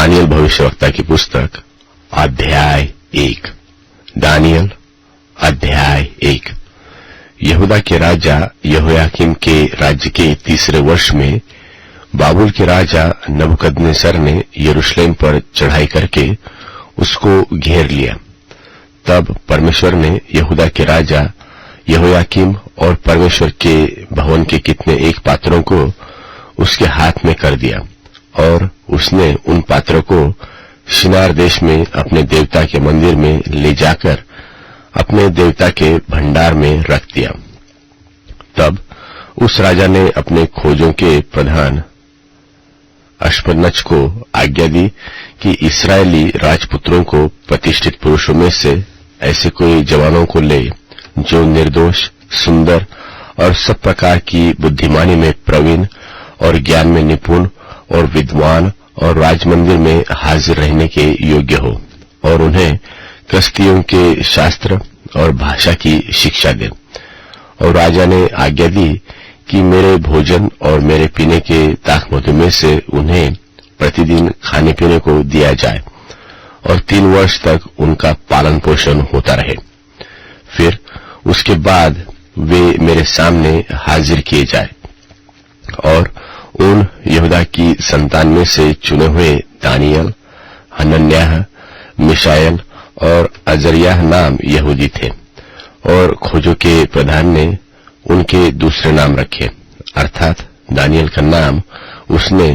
Daniel भविष्यवक्ता की पुस्तक अध्याय 1। दानियल अध्याय 1। यहूदा के राजा यहोयाकीम के राज्य के तीसरे वर्ष में बाबुल के राजा नबूकदनेस्सर ने यरूशलेम पर चढ़ाई करके उसको घेर लिया। तब परमेश्वर ने यहूदा के राजा यहोयाकीम और परमेश्वर के भवन के कितने एक पात्रों को उसके हाथ में कर दिया, और उसने उन पात्रों को शिनार देश में अपने देवता के मंदिर में ले जाकर अपने देवता के भंडार में रख दिया। तब उस राजा ने अपने खोजों के प्रधान अश्पनज को आज्ञा दी कि इस्राएली राजपुत्रों को प्रतिष्ठित पुरुषों में से ऐसे कोई जवानों को ले जो निर्दोष, सुंदर और सब प्रकार की बुद्धिमानी में प्रवीण और ज्ञान में निपुण और विद्वान और राजमंदिर में हाजिर रहने के योग्य हो, और उन्हें कसदियों के शास्त्र और भाषा की शिक्षा दे। और राजा ने आज्ञा दी कि मेरे भोजन और मेरे पीने के दाखमधु में से उन्हें प्रतिदिन खाने पीने को दिया जाए, और 3 वर्ष तक उनका पालन पोषण होता रहे। फिर उसके बाद वे मेरे सामने हाजिर किए जाए, और उन यहूदा की संतान में से चुने हुए दानियल, हनन्याह, मिशाएल और अजर्याह नाम यहूदी थे। और खोजों के प्रधान ने उनके दूसरे नाम रखे, अर्थात दानियल का नाम उसने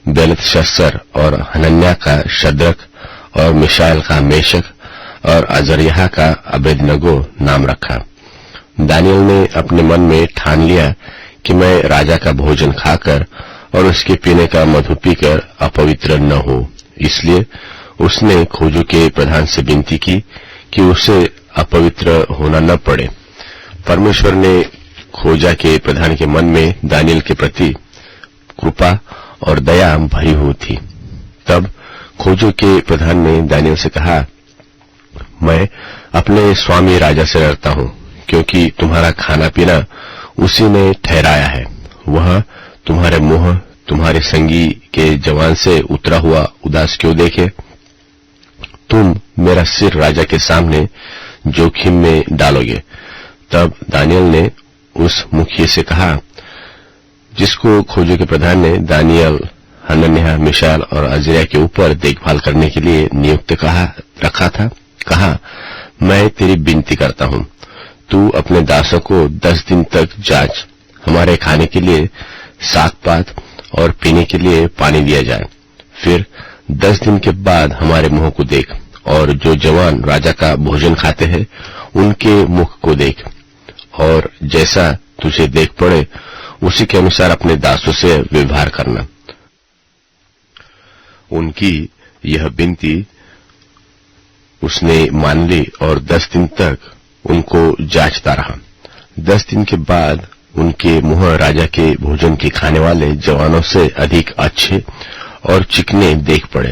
बेलतशस्सर और हनन्याह का शद्रक और मिशाएल का मेशक और अजर्याह का अबेदनगो नाम रखा। दानियल ने अपने मन में ठान लिया कि मैं राजा का भोजन खाकर और उसके पीने का मधु पीकर अपवित्र न हो, इसलिए उसने खोजों के प्रधान से विनती की कि उसे अपवित्र होना न पड़े। परमेश्वर ने खोजा के प्रधान के मन में दानियल के प्रति कृपा और दया भरी हुई थी। तब खोजों के प्रधान ने दानियल से कहा, मैं अपने स्वामी राजा से डरता हूं, क्योंकि तुम्हारा खाना पीना उसी ने ठहराया है। वह तुम्हारे मुंह तुम्हारे संगी के जवान से उतरा हुआ उदास क्यों देखे? तुम मेरा सिर राजा के सामने जोखिम में डालोगे। तब दानियल ने उस मुखिए से कहा, जिसको खोजों के प्रधान ने दानियल, हनन्याह, मिशाएल और अजर्याह के ऊपर देखभाल करने के लिए नियुक्त रखा था, कहा, मैं तेरी विनती करता हूं, तू अपने दासों को 10 दिन तक जांच, हमारे खाने के लिए साग-पात और पीने के लिए पानी दिया जाए। फिर 10 दिन के बाद हमारे मुंह को देख, और जो जवान राजा का भोजन खाते हैं उनके मुख को देख, और जैसा तुझे देख पड़े उसी के अनुसार अपने दासों से व्यवहार करना। उनकी यह विनती उसने मान ली और 10 दिन तक उनको जांचता रहा। 10 दिन के बाद उनके मुंह राजा के भोजन के खाने वाले जवानों से अधिक अच्छे और चिकने देख पड़े।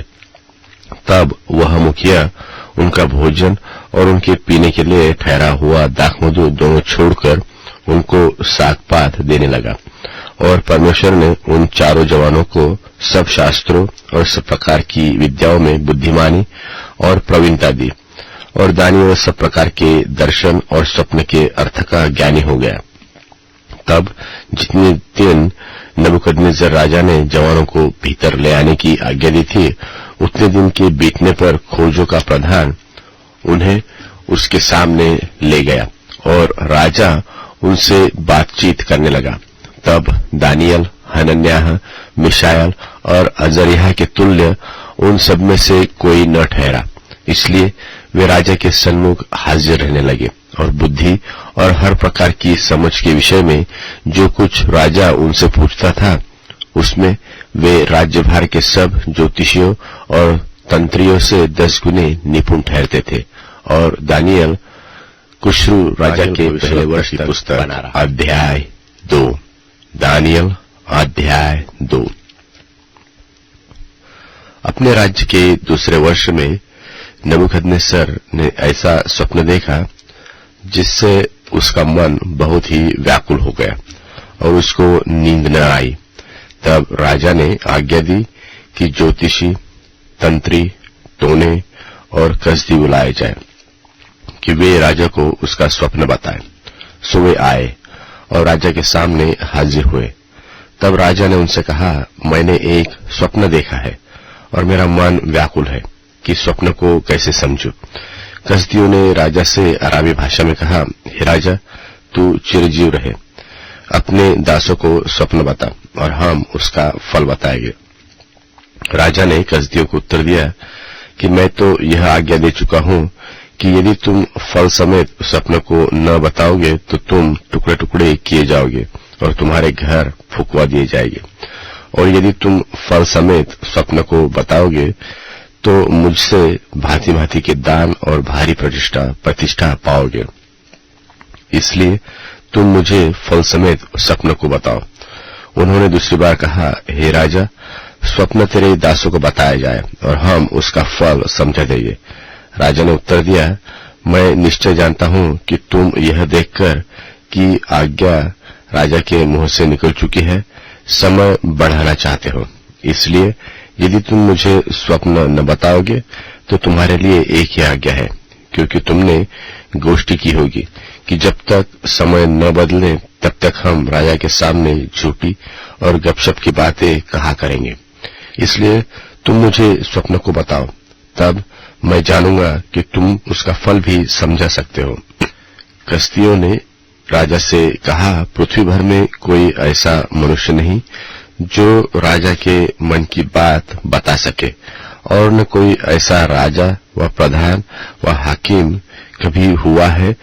तब वह मुखिया उनका भोजन और उनके पीने के लिए ठहरा हुआ दाखमधु दोनों छोड़कर उनको साग-पात देने लगा। और परमेश्वर ने उन चारों जवानों को सब शास्त्रों और सब प्रकार की विद्याओं में बुद्धिमानी और प्रवीणता दी, और दानियल सब प्रकार के दर्शन और स्वप्न के अर्थ का ज्ञानी हो गया। तब जितने दिन नबूकदनेस्सर राजा ने जवानों को भीतर ले आने की आज्ञा दी थी, उतने दिन के बीतने पर खोजों का प्रधान उन्हें उसके सामने ले गया, और राजा उनसे बातचीत करने लगा। तब दानियल, हनन्याह, मिशाएल और अजर्याह के तुल्य उन सब में से कोई न ठहरा, इसलिए वे राजा के सन्मुख हाजिर रहने लगे, और बुद्धि और हर प्रकार की समझ के विषय में जो कुछ राजा उनसे पूछता था, उसमें वे राज्यभार के सब ज्योतिषियों और तंत्रियों से 10 गुने निपुण ठहरते थे। और दानियल कुश्रू राजा के पहले वर्ष की पुस्तक अध्याय 2। दानियल अध्याय 2। अपने राज्य के दूसरे वर्ष में नबूकदनेस्सर ने ऐसा स्वप्न देखा जिससे उसका मन बहुत ही व्याकुल हो गया और उसको नींद न आई। तब राजा ने आज्ञा दी कि ज्योतिषी, तंत्री, टोने और कसदी बुलाए जाए कि वे राजा को उसका स्वप्न बताएं। सो वे आए और राजा के सामने हाजिर हुए। तब राजा ने उनसे कहा, मैंने एक स्वप्न देखा है और मेरा मन व्याकुल है कि स्वप्न को कैसे समझूं। कसदियों ने राजा से अराबी भाषा में कहा, हे राजा, तू चिरंजीव रहे, अपने दासों को स्वप्न बता और हम उसका फल बताएंगे। राजा ने कसदियों को उत्तर दिया कि मैं तो यह आज्ञा दे चुका हूं कि यदि तुम फल समेत स्वप्न को न बताओगे तो तुम टुकड़े टुकड़े किए जाओगे और तुम्हारे घर फुकवा दिए जाएंगे, और यदि तुम फल समेत स्वप्न को बताओगे तो मुझसे भांति भांति के दान और भारी प्रतिष्ठा पाओगे। इसलिए तुम मुझे फल समेत स्वप्न को बताओ। उन्होंने दूसरी बार कहा, हे राजा, स्वप्न तेरे दासों को बताया जाए और हम उसका फल समझा देंगे। राजा ने उत्तर दिया, मैं निश्चय जानता हूं कि तुम यह देखकर कि आज्ञा राजा के मुंह से निकल चुकी है, समय बढ़ाना चाहते हो। इसलिए यदि तुम मुझे स्वप्न न बताओगे तो तुम्हारे लिए एक ही आज्ञा है, क्योंकि तुमने गोष्ठी की होगी कि जब तक समय न बदले तब तक हम राजा के सामने झूठी और गपशप की बातें कहा करेंगे। इसलिए तुम मुझे स्वप्न को बताओ, तब मैं जानूंगा कि तुम उसका फल भी समझा सकते हो। कसदियों ने राजा से कहा, पृथ्वी भर में कोई ऐसा मनुष्य नहीं जो राजा के मन की बात बता सके, और न कोई ऐसा राजा व प्रधान व हाकिम कभी हुआ है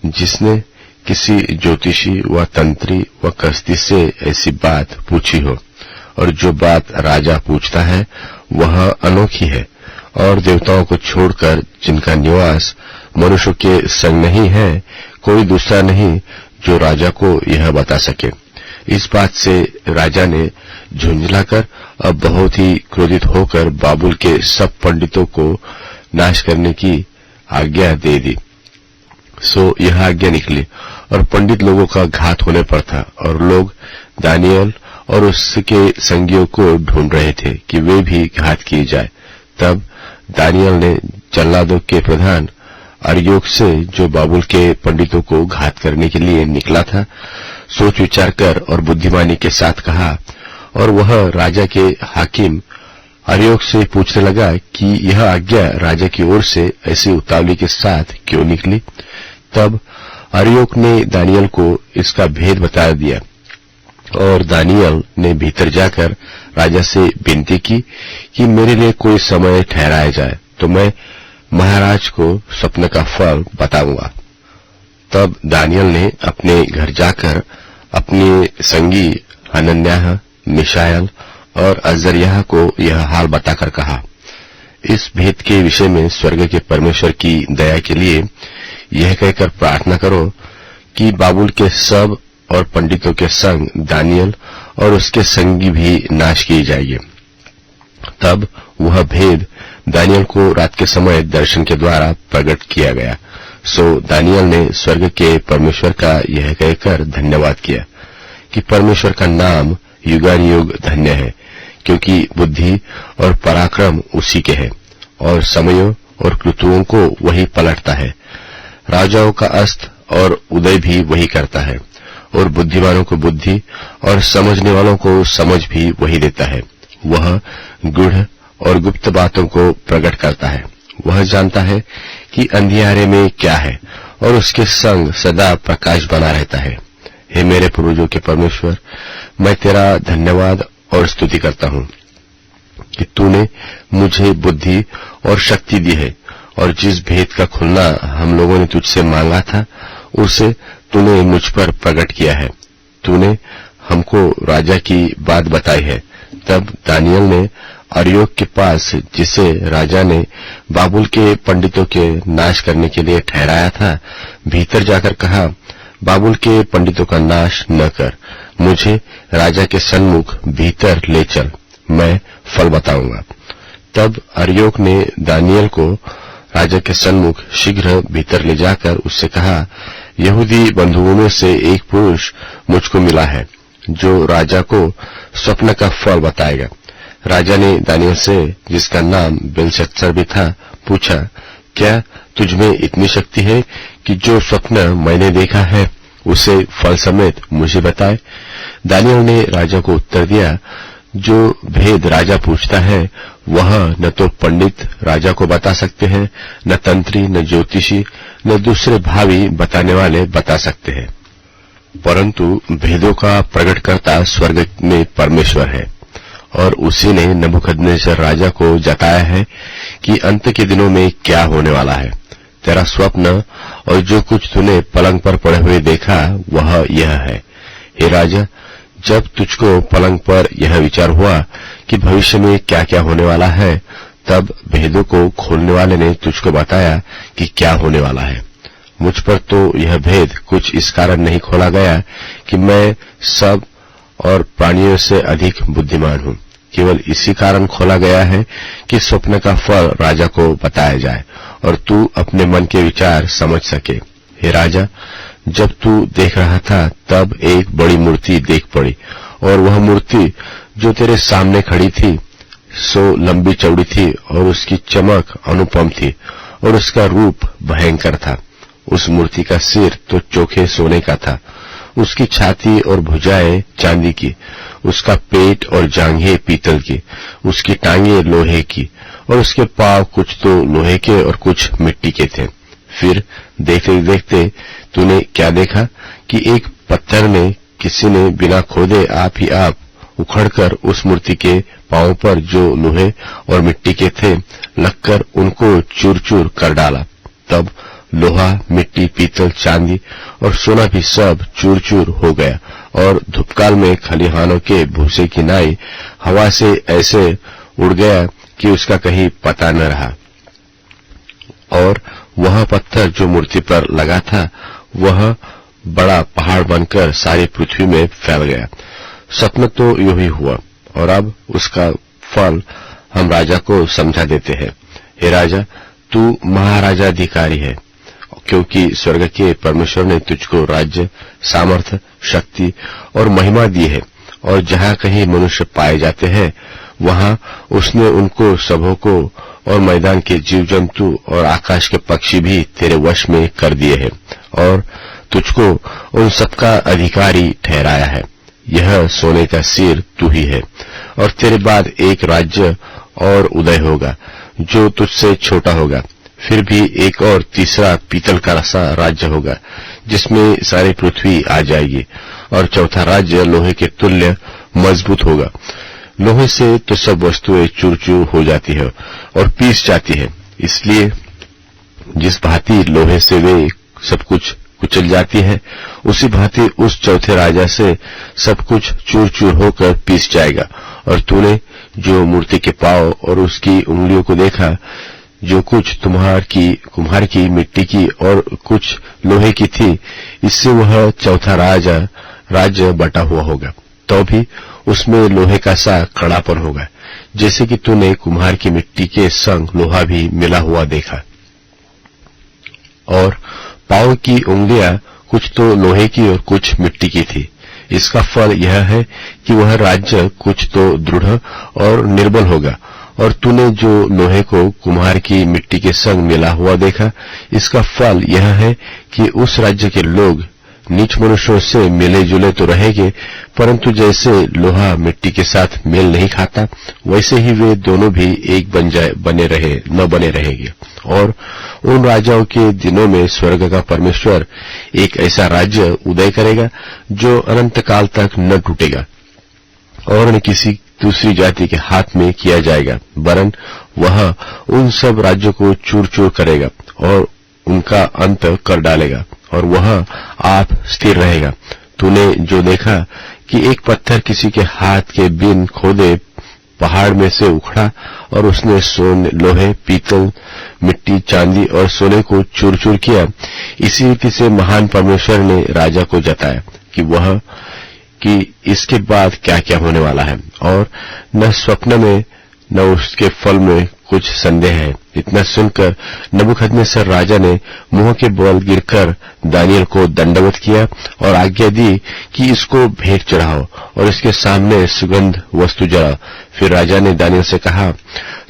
जिसने किसी ज्योतिषी व तंत्री व कसदी से ऐसी बात पूछी हो। और जो बात राजा पूछता है वह अनोखी है, और देवताओं को छोड़कर जिनका निवास मनुष्यों के संग नहीं है, कोई दूसरा नहीं जो राजा को यह बता सके। इस बात से राजा ने झुंझलाकर अब बहुत ही क्रोधित होकर बाबुल के सब पंडितों को नाश करने की आज्ञा दे दी। सो यह आज्ञा निकली और पंडित लोगों का घात होने पर था, और लोग दानियल और उसके संगियों को ढूंढ रहे थे कि वे भी घात किए जाए। तब दानियल ने जल्लादों के प्रधान अर्योक से, जो बाबुल के पंडितों को घात करने के लिए निकला था, सोच विचार कर और बुद्धिमानी के साथ कहा, और वह राजा के हाकिम अर्योक से पूछने लगा कि यह आज्ञा राजा की ओर से ऐसी उतावली के साथ क्यों निकली। तब अर्योक ने दानियल को इसका भेद बता दिया, और दानियल ने भीतर जाकर राजा से विनती की कि मेरे लिए कोई समय ठहराया जाए तो मैं महाराज को स्वप्न का फल बताऊंगा। तब दानियल ने अपने घर जाकर अपने संगी हनन्याह, मिशाएल और अजर्याह को यह हाल बताकर कहा, इस भेद के विषय में स्वर्ग के परमेश्वर की दया के लिए यह कहकर प्रार्थना करो कि बाबुल के सब और पंडितों के संग दानियल और उसके संगी भी नाश किए जाएंगे। तब वह भेद दानियल को रात के समय दर्शन के द्वारा प्रकट किया गया। सो दानियल ने स्वर्ग के परमेश्वर का यह कहकर धन्यवाद किया कि परमेश्वर का नाम युगानुयुग धन्य है, क्योंकि बुद्धि और पराक्रम उसी के है, और समयों और ऋतुओं को वही पलटता है। राजाओं का अस्त और उदय भी वही करता है, और बुद्धिमानों को बुद्धि और समझने वालों को समझ भी वही देता है। वह गूढ़ और गुप्त बातों को प्रकट करता है। वह जानता है कि अंधियारे में क्या है, और उसके संग सदा प्रकाश बना रहता है। हे मेरे पूर्वजों के परमेश्वर, मैं तेरा धन्यवाद और स्तुति करता हूँ कि तूने मुझे बुद्धि और शक्ति दी है, और जिस भेद का खुलना हम लोगों ने तुझसे मांगा था उसे तूने मुझ पर प्रकट किया है। तूने हमको राजा की बात बताई है। तब दानियल ने अर्योक के पास, जिसे राजा ने बाबुल के पंडितों के नाश करने के लिए ठहराया था, भीतर जाकर कहा, बाबुल के पंडितों का नाश न कर, मुझे राजा के सन्मुख भीतर ले चल, मैं फल बताऊंगा। तब अर्योक ने दानियल को राजा के सन्मुख शीघ्र भीतर ले जाकर उससे कहा, यहूदी बंधुओं में से एक पुरुष मुझको मिला है जो राजा को स्वप्न का फल बताएगा। राजा ने दानियल से, जिसका नाम बेलशस्सर भी था, पूछा, क्या तुझमें इतनी शक्ति है कि जो स्वप्न मैंने देखा है उसे फल समेत मुझे बताए? दानियल ने राजा को उत्तर दिया, जो भेद राजा पूछता है वह न तो पंडित राजा को बता सकते हैं, न तंत्री, न ज्योतिषी, न दूसरे भावी बताने वाले बता सकते हैं, परंतु भेदों का प्रकटकर्ता स्वर्ग में परमेश्वर है। और उसी ने नबूकदनेस्सर राजा को जताया है कि अंत के दिनों में क्या होने वाला है। तेरा स्वप्न और जो कुछ तूने पलंग पर पड़े हुए देखा वह यह है। हे राजा, जब तुझको पलंग पर यह विचार हुआ कि भविष्य में क्या क्या होने वाला है, तब भेदों को खोलने वाले ने तुझको बताया कि क्या होने वाला है। मुझ पर तो यह भेद कुछ इस कारण नहीं खोला गया कि मैं सब और प्राणियों से अधिक बुद्धिमान हूँ, केवल इसी कारण खोला गया है कि स्वप्न का फल राजा को बताया जाए और तू अपने मन के विचार समझ सके। हे राजा, जब तू देख रहा था तब एक बड़ी मूर्ति देख पड़ी, और वह मूर्ति जो तेरे सामने खड़ी थी सो लंबी चौड़ी थी, और उसकी चमक अनुपम थी, और उसका रूप भयंकर था। उस मूर्ति का सिर तो चोखे सोने का था, उसकी छाती और भुजाएं चांदी की, उसका पेट और जांघें पीतल की, उसकी टांगें लोहे की, और उसके पांव कुछ तो लोहे के और कुछ मिट्टी के थे। फिर देखते देखते तूने क्या देखा कि एक पत्थर में किसी ने बिना खोदे आप ही आप उखड़कर उस मूर्ति के पांव पर जो लोहे और मिट्टी के थे लगकर उनको चूर चूर कर डाला। तब लोहा, मिट्टी, पीतल, चांदी और सोना भी सब चूर चूर हो गया, और धूपकाल में खलिहानों के भूसे की नाई हवा से ऐसे उड़ गया कि उसका कहीं पता न रहा। और वह पत्थर जो मूर्ति पर लगा था वह बड़ा पहाड़ बनकर सारी पृथ्वी में फैल गया। स्वप्न तो यूं ही हुआ, और अब उसका फल हम राजा को समझा देते हैं। हे राजा, तू महाराजाधिकारी है, क्योंकि स्वर्ग के परमेश्वर ने तुझको राज्य, सामर्थ, शक्ति और महिमा दी है, और जहाँ कहीं मनुष्य पाए जाते हैं वहाँ उसने उनको सबों को और मैदान के जीव जंतु और आकाश के पक्षी भी तेरे वश में कर दिए हैं, और तुझको उन सबका अधिकारी ठहराया है। यह सोने का सिर तू ही है, और तेरे बाद एक राज्य और उदय होगा जो तुझसे छोटा होगा। फिर भी एक और तीसरा पीतल का सा राज्य होगा जिसमें सारी पृथ्वी आ जाएगी, और चौथा राज्य लोहे के तुल्य मजबूत होगा। लोहे से तो सब वस्तुएं चूर चूर हो जाती है और पीस जाती है, इसलिए जिस भांति लोहे से वे सब कुछ कुचल जाती है, उसी भांति उस चौथे राजा से सब कुछ चूर चूर होकर पीस जाएगा। और तूने जो मूर्ति के पांव और उसकी उंगलियों को देखा, जो कुछ कुम्हार की मिट्टी की और कुछ लोहे की थी, इससे वह चौथा राज्य बटा हुआ होगा। तो भी उसमें लोहे का सा कड़ापन होगा, जैसे कि तूने कुम्हार की मिट्टी के संग लोहा भी मिला हुआ देखा। और पांव की उंगलियां कुछ तो लोहे की और कुछ मिट्टी की थी। इसका फल यह है कि वह राज्य कुछ तो दृढ़ और निर्बल होगा। और तूने जो लोहे को कुम्हार की मिट्टी के संग मिला हुआ देखा, इसका फल यह है कि उस राज्य के लोग नीच मनुष्यों से मिले जुले तो रहेंगे, परंतु जैसे लोहा मिट्टी के साथ मेल नहीं खाता, वैसे ही वे दोनों भी एक बने रहेंगे। और उन राजाओं के दिनों में स्वर्ग का परमेश्वर एक ऐसा राज्य उदय करेगा जो अनंत काल तक न टूटेगा और न किसी दूसरी जाति के हाथ में किया जाएगा, वरन वह उन सब राज्यों को चूर चूर करेगा और उनका अंत कर डालेगा, और वह आप स्थिर रहेगा। तूने जो देखा कि एक पत्थर किसी के हाथ के बिन खोदे पहाड़ में से उखड़ा, और उसने लोहे, पीतल, मिट्टी, चांदी और सोने को चूर चूर किया, इसी रीति से महान परमेश्वर ने राजा को जताया कि इसके बाद क्या क्या होने वाला है, और न स्वप्न में न उसके फल में कुछ संदेह है। इतना सुनकर नबूकदनेस्सर राजा ने मुंह के बल गिरकर दानियल को दंडवत किया और आज्ञा दी कि इसको भेंट चढ़ाओ और इसके सामने सुगंध वस्तु जलाओ। फिर राजा ने दानियल से कहा,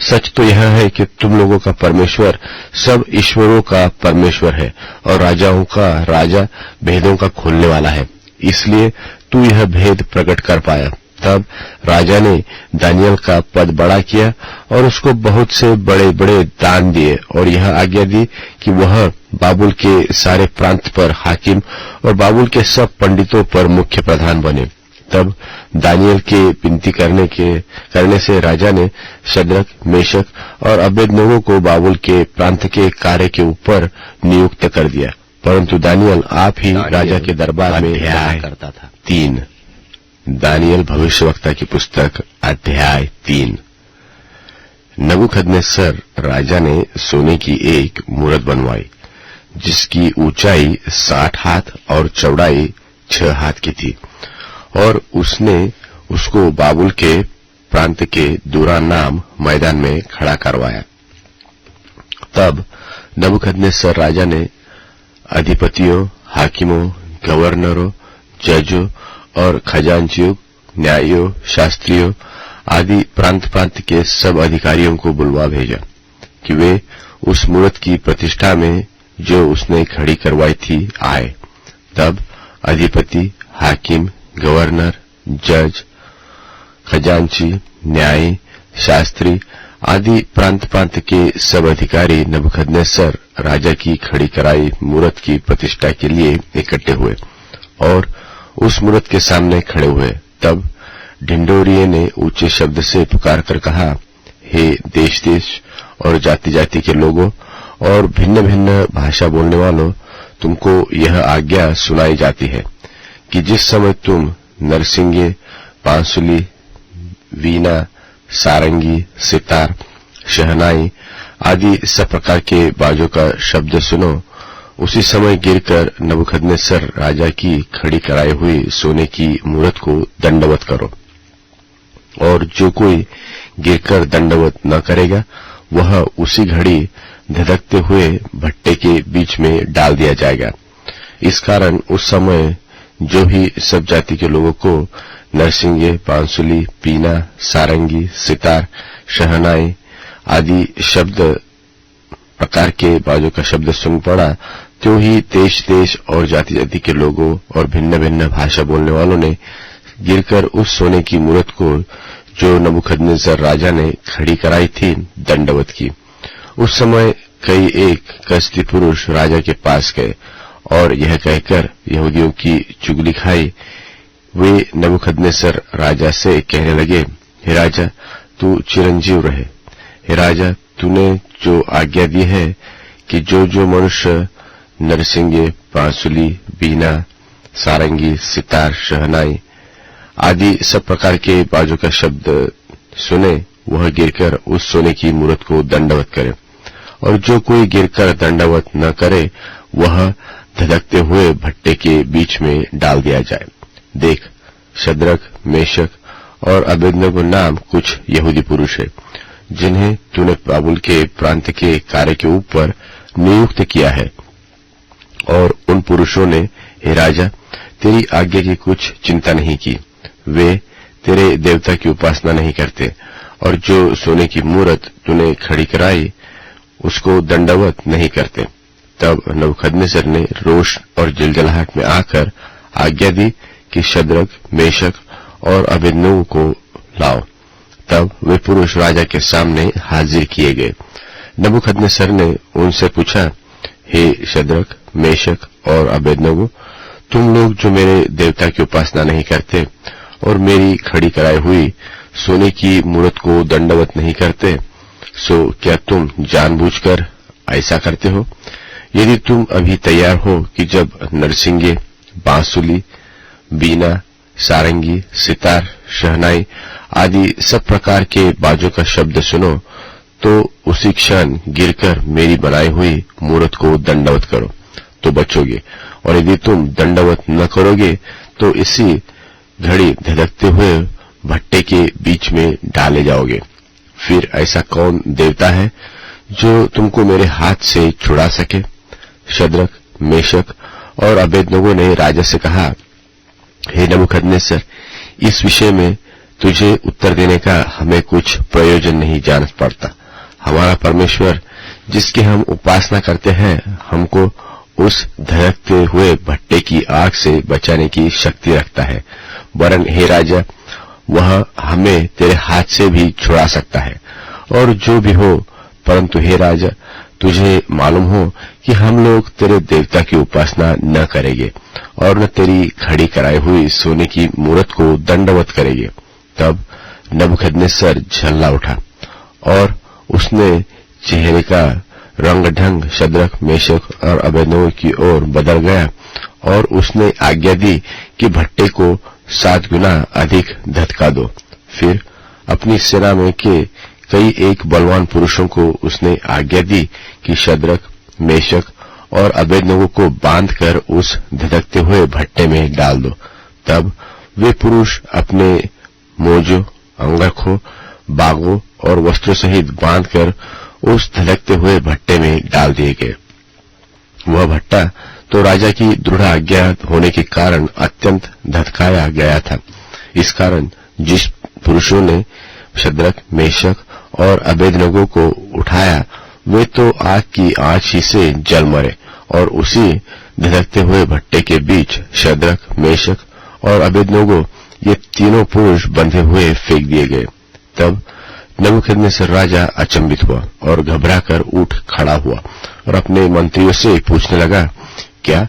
सच तो यह है कि तुम लोगों का परमेश्वर सब ईश्वरों का परमेश्वर है और राजाओं का राजा भेदों का खोलने वाला है, इसलिए तू यह भेद प्रकट कर पाया। तब राजा ने दानियल का पद बड़ा किया और उसको बहुत से बड़े बड़े दान दिए और यह आज्ञा दी कि वह बाबुल के सारे प्रांत पर हाकिम और बाबुल के सब पंडितों पर मुख्य प्रधान बने। तब दानियल के विनती करने से राजा ने शद्रक, मेशक और अबेदनगो को बाबुल के प्रांत के कार्य के ऊपर नियुक्त कर दिया, परंतु दानियल आप ही राजा के दरबार में रहा करता था। 3 दानियल भविष्यवक्ता की पुस्तक अध्याय 3। नबूकदनेस्सर राजा ने सोने की एक मूरत बनवाई जिसकी ऊंचाई 60 हाथ और चौड़ाई 6 हाथ की थी और उसने उसको बाबुल के प्रांत के दूरा नाम मैदान में खड़ा करवाया। तब नबूकदनेस्सर राजा ने अधिपतियों, हाकिमों, गवर्नरों, जजों और खजांचियों, न्यायियों, शास्त्रियों आदि प्रांत प्रांत के सब अधिकारियों को बुलवा भेजा कि वे उस मूरत की प्रतिष्ठा में जो उसने खड़ी करवाई थी आए। तब अधिपति, हाकिम, गवर्नर, जज, खजांची, न्यायी, शास्त्री आदि प्रांत प्रांत के सब अधिकारी नबूकदनेस्सर राजा की खड़ी कराई मूरत की प्रतिष्ठा के लिए इकट्ठे हुए और उस मूरत के सामने खड़े हुए। तब ढिंढोरिये ने ऊंचे शब्द से पुकार कर कहा, हे देश देश और जाति जाति के लोगों और भिन्न भिन्न भाषा बोलने वालों, तुमको यह आज्ञा सुनाई जाती है कि जिस समय तुम नरसिंगे, बांसुली, वीणा, सारंगी, सितार, शहनाई आदि सब प्रकार के बाजों का शब्द सुनो, उसी समय गिरकर नबूकदनेस्सर राजा की खड़ी कराई हुई सोने की मूरत को दंडवत करो, और जो कोई गिरकर दंडवत न करेगा वह उसी घड़ी धधकते हुए भट्टे के बीच में डाल दिया जाएगा। इस कारण उस समय जो ही सब जाति के लोगों को नरसिंगे, बांसुली, पीना, सारंगी, सितार, शहनाई आदि शब्द प्रकार के बाजों का शब्द सुन पड़ा, त्यों ही देश देश और जाति जाति के लोगों और भिन्न भिन्न भाषा बोलने वालों ने गिरकर उस सोने की मूरत को जो नबूकदनेस्सर राजा ने खड़ी कराई थी दंडवत की। उस समय कई एक कसदी पुरुष राजा के पास गए और यह कहकर यहूदियों की चुगली खाई। वे नबूकदनेस्सर राजा से कहने लगे, हे राजा, तू चिरंजीव रहे। हे राजा, तूने जो आज्ञा दी है कि जो जो मनुष्य नरसिंगे, बांसुली, बीना, सारंगी, सितार, शहनाई आदि सब प्रकार के बाजों का शब्द सुने, वह गिरकर उस सोने की मूरत को दंडवत करे, और जो कोई गिरकर दंडवत न करे वह धधकते हुए भट्टे के बीच में डाल दिया जाए। देख, शद्रक, मेशक और अबेदनगो नाम कुछ यहूदी पुरुष है जिन्हें तूने बाबुल के प्रांत के कार्य के ऊपर नियुक्त किया है, और उन पुरुषों ने, हे राजा, तेरी आज्ञा की कुछ चिंता नहीं की। वे तेरे देवता की उपासना नहीं करते और जो सोने की मूरत तूने खड़ी कराई उसको दंडवत नहीं करते। तब नबूकदनेस्सर ने रोष और जलजलाहट में आकर आज्ञा दी कि शद्रक, मेशक और अबेदनगो को लाओ। तब वे पुरुष राजा के सामने हाजिर किए गए। नबूकदनेस्सर ने उनसे पूछा, हे शद्रक, मेशक और अबेदनगो, तुम लोग जो मेरे देवता की उपासना नहीं करते और मेरी खड़ी कराई हुई सोने की मूरत को दंडवत नहीं करते, सो क्या तुम जानबूझकर ऐसा करते हो? यदि तुम अभी तैयार हो कि जब नरसिंगे, बांसुली, बीना, सारंगी, सितार, शहनाई आदि सब प्रकार के बाजों का शब्द सुनो, तो उसी क्षण गिरकर मेरी बनाई हुई मूरत को दंडवत करो तो बचोगे, और यदि तुम दंडवत न करोगे तो इसी घड़ी धधकते हुए भट्टे के बीच में डाले जाओगे। फिर ऐसा कौन देवता है जो तुमको मेरे हाथ से छुड़ा सके? शद्रक, मेशक और अबेदनगो ने राजा से कहा, हे नबूकदनेस्सर, इस विषय में तुझे उत्तर देने का हमें कुछ प्रयोजन नहीं जान पड़ता। हमारा परमेश्वर जिसकी हम उपासना करते हैं हमको उस धधकते हुए भट्टे की आग से बचाने की शक्ति रखता है, वरन हे राजा, वह हमें तेरे हाथ से भी छुड़ा सकता है। और जो भी हो, परंतु हे राजा, तुझे मालूम हो कि हम लोग तेरे देवता की उपासना न करेंगे और न तेरी खड़ी कराई हुई सोने की मूरत को दंडवत करेंगे। तब नबूकदनेस्सर झल्ला उठा और उसने चेहरे का रंग ढंग शद्रक, मेशक और अबेदनगो की ओर बदल गया और उसने आज्ञा दी कि भट्टे को 7 गुना अधिक धधका दो। फिर अपनी सेना में के कई एक बलवान पुरुषों को उसने आज्ञा दी कि शद्रक, मेशक और अबेदनगो को बांधकर उस धधकते हुए भट्टे में डाल दो। तब वे पुरुष अपने मोजों, अंगरखों, बागों और वस्त्रों सहित बांधकर उस धधकते हुए भट्टे में डाल दिए गए। वह भट्टा तो राजा की दृढ़ आज्ञा होने के कारण अत्यंत धधकाया गया था। इस कारण जिस पुरुषों ने शद्रक, मेशक और अबेदनगो को उठाया वे तो आग की आंच ही से जल मरे और उसी धधकते हुए भट्टे के बीच शद्रक, मेशक और अबेदनगो ये तीनों पुरुष बंधे हुए फेंक दिए गए। तब नबूकदनेस्सर राजा अचंभित हुआ और घबराकर उठ खड़ा हुआ और अपने मंत्रियों से पूछने लगा, क्या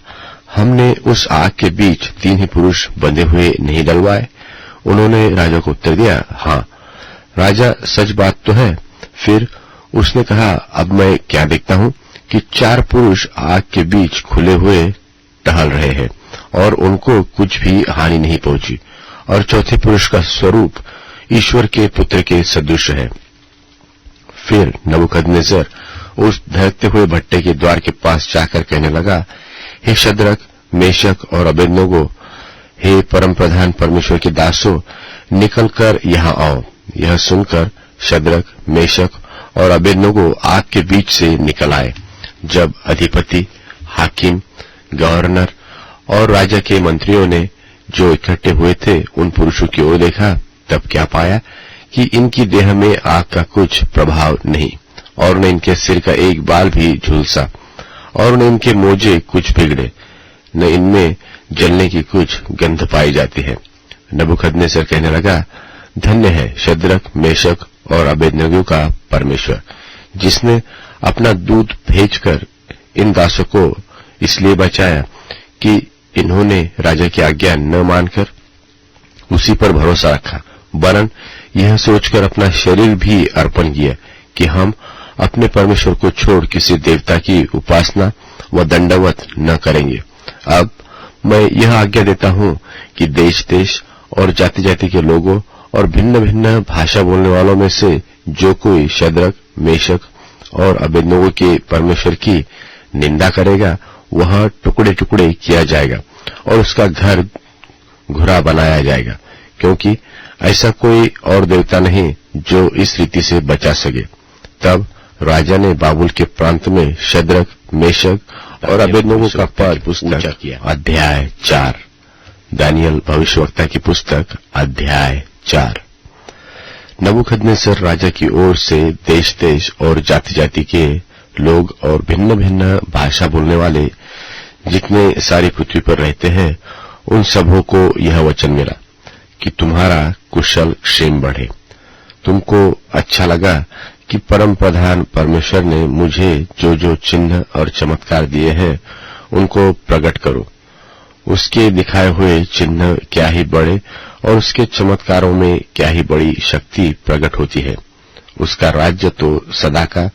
हमने उस आग के बीच 3 ही पुरुष बंधे हुए नहीं डलवाए? उन्होंने राजा को उत्तर दिया, हाँ राजा, सच बात तो है। फिर उसने कहा, अब मैं क्या देखता हूं कि 4 पुरुष आग के बीच खुले हुए टहल रहे हैं और उनको कुछ भी हानि नहीं पहुंची, और चौथे पुरुष का स्वरूप ईश्वर के पुत्र के सदृश है। फिर नबूकदनेस्सर उस धधकते हुए भट्टे के द्वार के पास जाकर कहने लगा, हे शद्रक, मेशक और अबेदनगो, हे परम प्रधान परमेश्वर के दासों, निकलकर यहाँ आओ। यह सुनकर शद्रक, मेशक और अबेदनगो आग के बीच से निकल आए। जब अधिपति, हाकिम, गवर्नर और राजा के मंत्रियों ने जो इकट्ठे हुए थे उन पुरुषों की ओर देखा, तब क्या पाया कि इनकी देह में आग का कुछ प्रभाव नहीं और न इनके सिर का एक बाल भी झुलसा और न इनके मोजे कुछ बिगड़े, न इनमें जलने की कुछ गंध पाई जाती है। नबूकदनेस्सर कहने लगा, धन्य है शद्रक, मेशक और अबेदनगो का परमेश्वर, जिसने अपना दूत भेजकर इन दासों को इसलिए बचाया कि इन्होंने राजा की आज्ञा न मानकर उसी पर भरोसा रखा, वरन यह सोचकर अपना शरीर भी अर्पण किया कि हम अपने परमेश्वर को छोड़ किसी देवता की उपासना व दंडवत न करेंगे। अब मैं यह आज्ञा देता हूं कि देश देश और जाति जाति के लोगों और भिन्न भिन्न भाषा बोलने वालों में से जो कोई शद्रक, मेशक और अबेदनगो के परमेश्वर की निंदा करेगा वह टुकड़े टुकड़े किया जाएगा और उसका घर घुरा बनाया जाएगा, क्योंकि ऐसा कोई और देवता नहीं जो इस रीति से बचा सके। तब राजा ने बाबुल के प्रांत में शद्रक, मेशक और अबेदनगो का पद पुस्तक किया। अध्याय 4। दानियल भविष्यवक्ता की पुस्तक अध्याय 4। नबूकदनेस्सर राजा की ओर से देश देश और जाति जाति के लोग और भिन्न भिन्न भाषा बोलने वाले जितने सारी पृथ्वी पर रहते हैं उन सबों को यह वचन मिला कि तुम्हारा कुशल क्षेम बढ़े। तुमको अच्छा लगा कि परम प्रधान परमेश्वर ने मुझे जो जो चिन्ह और चमत्कार दिए हैं उनको प्रकट करो। उसके दिखाए हुए चिन्ह क्या ही बड़े और उसके चमत्कारों में क्या ही बड़ी शक्ति प्रकट होती है। उसका राज्य तो सदा का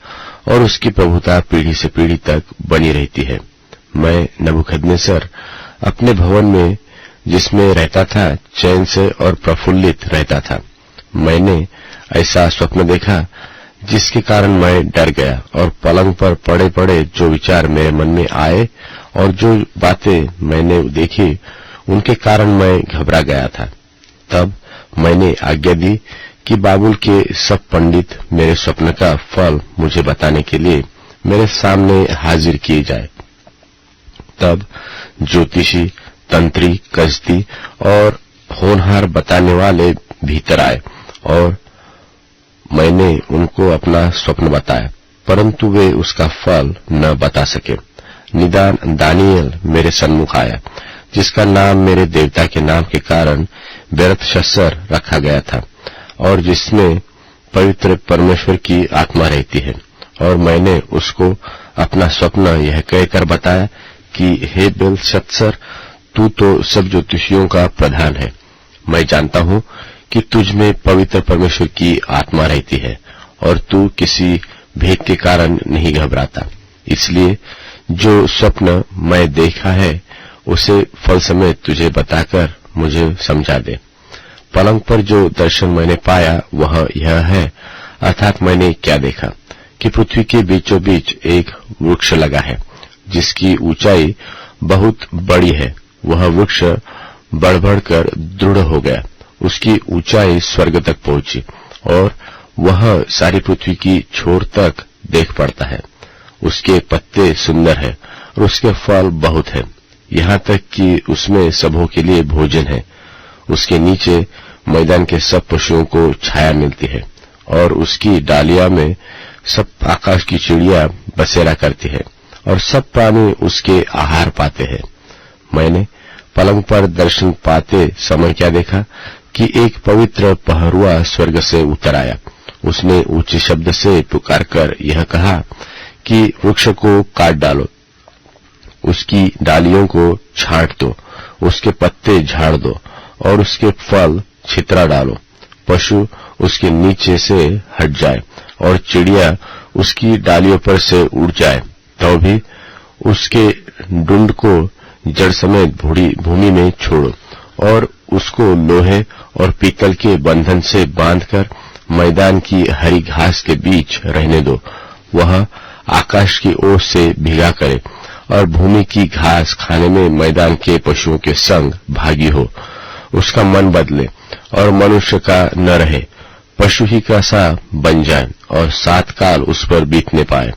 और उसकी प्रभुता पीढ़ी से पीढ़ी तक बनी रहती है। मैं नबूकदनेस्सर अपने भवन में जिसमें रहता था चैन से और प्रफुल्लित रहता था। मैंने ऐसा स्वप्न देखा जिसके कारण मैं डर गया और पलंग पर पड़े पड़े जो विचार मेरे मन में आए और जो बातें मैंने देखी उनके कारण मैं घबरा गया था। तब मैंने आज्ञा दी कि बाबुल के सब पंडित मेरे स्वप्न का फल मुझे बताने के लिए मेरे सामने हाजिर किए जाए। तब ज्योतिषी, तंत्री, कसदी और होनहार बताने वाले भीतर आए और मैंने उनको अपना स्वप्न बताया, परंतु वे उसका फल न बता सके। निदान दानियल मेरे सन्मुख आया, जिसका नाम मेरे देवता के नाम के कारण बेलतशस्सर रखा गया था और जिसमें पवित्र परमेश्वर की आत्मा रहती है। और मैंने उसको अपना स्वप्न यह कहकर बताया कि हे बेलतशस्सर, तू तो सब ज्योतिषियों का प्रधान है। मैं जानता हूँ कि तुझ में पवित्र परमेश्वर की आत्मा रहती है और तू किसी भेद के कारण नहीं घबराता। इसलिए जो स्वप्न मैं देखा है उसे फल समेत तुझे बताकर मुझे समझा दे। पलंग पर जो दर्शन मैंने पाया वह यह है, अर्थात मैंने क्या देखा कि पृथ्वी के बीचों बीच एक वृक्ष लगा है, जिसकी ऊंचाई बहुत बड़ी है। वह वृक्ष बढ़ बढ़कर दृढ़ हो गया, उसकी ऊंचाई स्वर्ग तक पहुंची और वह सारी पृथ्वी की छोर तक देख पड़ता है। उसके पत्ते सुंदर है और उसके फल बहुत है, यहाँ तक कि उसमें सबों के लिए भोजन है। उसके नीचे मैदान के सब पशुओं को छाया मिलती है और उसकी डालिया में सब आकाश की चिड़िया बसेरा करती है और सब प्राणी उसके आहार पाते हैं। मैंने पलंग पर दर्शन पाते समय क्या देखा कि एक पवित्र पहरुआ स्वर्ग से उतर आया। उसने ऊंचे शब्द से पुकारकर यह कहा कि वृक्ष को काट डालो, उसकी डालियों को छांट दो, उसके पत्ते झाड़ दो और उसके फल छितरा डालो। पशु उसके नीचे से हट जाए और चिड़िया उसकी डालियों पर से उड़ जाए, तो भी उसके डुंड को जड़ समेत भूमि में छोड़ो और उसको लोहे और पीतल के बंधन से बांधकर मैदान की हरी घास के बीच रहने दो। वह आकाश की ओर से भीगा करे और भूमि की घास खाने में मैदान के पशुओं के संग भागी हो। उसका मन बदले और मनुष्य का न रहे, पशु ही का सा बन जाए और 7 काल उस पर बीतने पाए।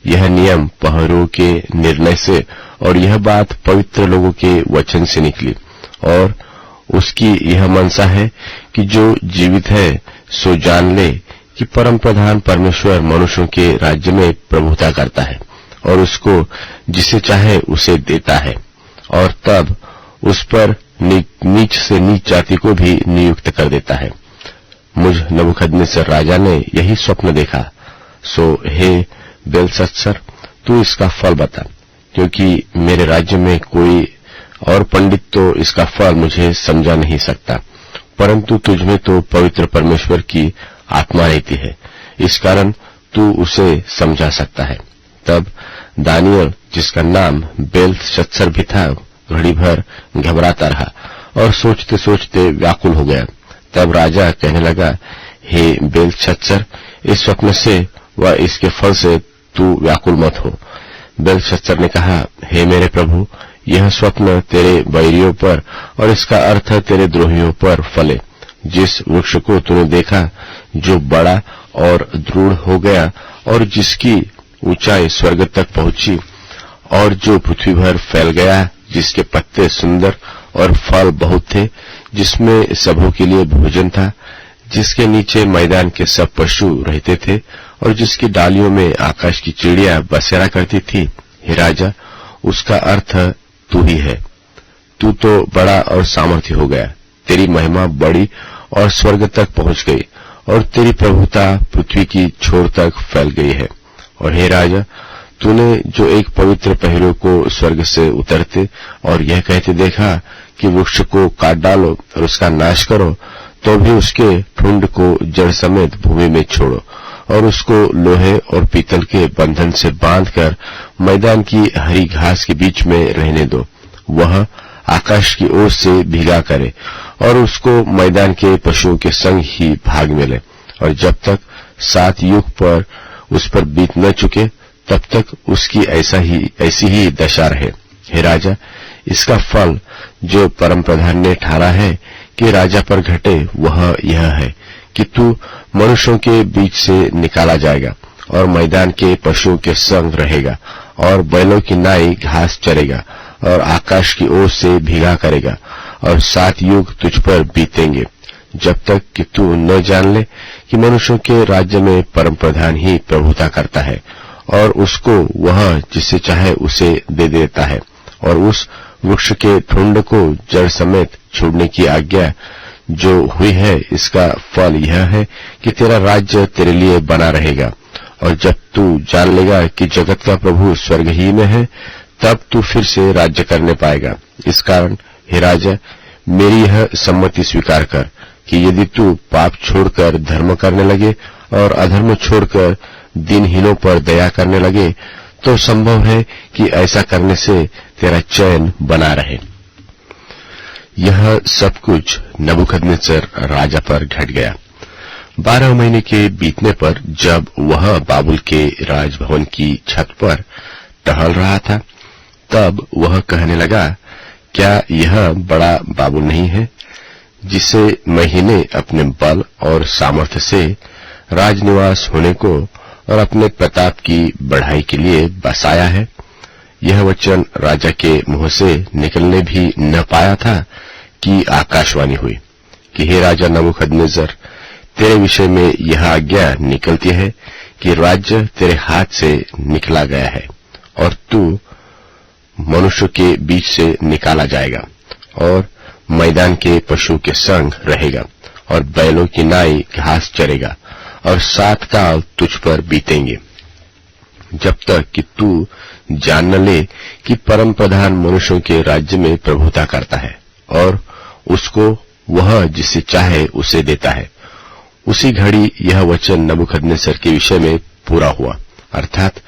यह नियम पहरुओं के निर्णय से और यह बात पवित्र लोगों के वचन से निकली। और उसकी यह मनसा है कि जो जीवित है सो जान ले कि परम प्रधान परमेश्वर मनुष्यों के राज्य में प्रभुता करता है और उसको जिसे चाहे उसे देता है, और तब उस पर नीच से नीच जाति को भी नियुक्त कर देता है। मुझ नबूकदनेस्सर राजा ने यही स्वप्न देखा। सो हे बेलतशस्सर, तू इसका फल बता, क्योंकि मेरे राज्य में कोई और पंडित तो इसका फल मुझे समझा नहीं सकता, परंतु तुझमें तो पवित्र परमेश्वर की आत्मा रहती है, इस कारण तू उसे समझा सकता है। तब दानियल, जिसका नाम बेलतशस्सर भी था, घड़ी भर घबराता रहा और सोचते सोचते व्याकुल हो गया। तब राजा कहने लगा, हे बेलतशस्सर, इस स्वप्न से व इसके फल से तू व्याकुल मत हो। बेलतशस्सर ने कहा, हे मेरे प्रभु, यह स्वप्न तेरे बैरियों पर और इसका अर्थ तेरे द्रोहियों पर फले। जिस वृक्ष को तूने देखा, जो बड़ा और दृढ़ हो गया और जिसकी ऊंचाई स्वर्ग तक पहुंची और जो पृथ्वी भर फैल गया, जिसके पत्ते सुंदर और फल बहुत थे, जिसमें सबों के लिए भोजन था, जिसके नीचे मैदान के सब पशु रहते थे और जिसकी डालियों में आकाश की चिड़िया बसेरा करती थी। हे राजा, उसका अर्थ तू ही है। तू तो बड़ा और सामर्थ्य हो गया, तेरी महिमा बड़ी और स्वर्ग तक पहुंच गई और तेरी प्रभुता पृथ्वी की छोर तक फैल गई है। और हे राजा, तूने जो एक पवित्र पहरुए को स्वर्ग से उतरते और यह कहते देखा कि वृक्ष को काट डालो और उसका नाश करो, तो भी उसके ठुंड को जड़ समेत भूमि में छोड़ो और उसको लोहे और पीतल के बंधन से बांधकर मैदान की हरी घास के बीच में रहने दो। वह आकाश की ओर से भीगा करे और उसको मैदान के पशुओं के संग ही भाग मिले, और जब तक 7 युग पर उस पर बीत न चुके तब तक उसकी ऐसी ही दशा रहे। हे राजा, इसका फल जो परम प्रधान ने ठाना है कि राजा पर घटे, वह यह है कि तू मनुष्यों के बीच से निकाला जाएगा और मैदान के पशुओं के संग रहेगा और बैलों की नाई घास चरेगा और आकाश की ओर से भीगा करेगा और 7 युग तुझ पर बीतेंगे, जब तक कि तू न जान ले कि मनुष्यों के राज्य में परम प्रधान ही प्रभुता करता है और उसको वह जिसे चाहे उसे दे देता है और उस वृक्ष के ठुंड को जड़ समेत छोड़ने की आज्ञा जो हुई है, इसका फल यह है कि तेरा राज्य तेरे लिए बना रहेगा। और जब तू जान लेगा कि जगत का प्रभु स्वर्ग ही में है, तब तू फिर से राज्य करने पाएगा। इस कारण हे राजा, मेरी यह सम्मति स्वीकार कर कि यदि तू पाप छोड़कर धर्म करने लगे और अधर्म छोड़कर दीनहीनों पर दया करने लगे, तो संभव है कि ऐसा करने से तेरा चयन बना रहे। यह सब कुछ नबूकदनेस्सर राजा पर घट गया। 12 महीने के बीतने पर जब वह बाबुल के राजभवन की छत पर टहल रहा था, तब वह कहने लगा, क्या यह बड़ा बाबुल नहीं है, जिसे मैंने अपने बल और सामर्थ्य से राजनिवास होने को और अपने प्रताप की बढ़ाई के लिए बसाया है? यह वचन राजा के मुंह से निकलने भी न पाया था कि आकाशवाणी हुई कि हे राजा नबूकदनेस्सर, तेरे विषय में यह आज्ञा निकलती है कि राज्य तेरे हाथ से निकला गया है और तू मनुष्य के बीच से निकाला जाएगा और मैदान के पशु के संग रहेगा और बैलों की नाई घास चरेगा और 7 काल तुझ पर बीतेंगे, जब तक कि तू जान न ले कि परम प्रधान मनुष्यों के राज्य में प्रभुता करता है और उसको वह जिसे चाहे उसे देता है। उसी घड़ी यह वचन नबूकदनेस्सर के विषय में पूरा हुआ, अर्थात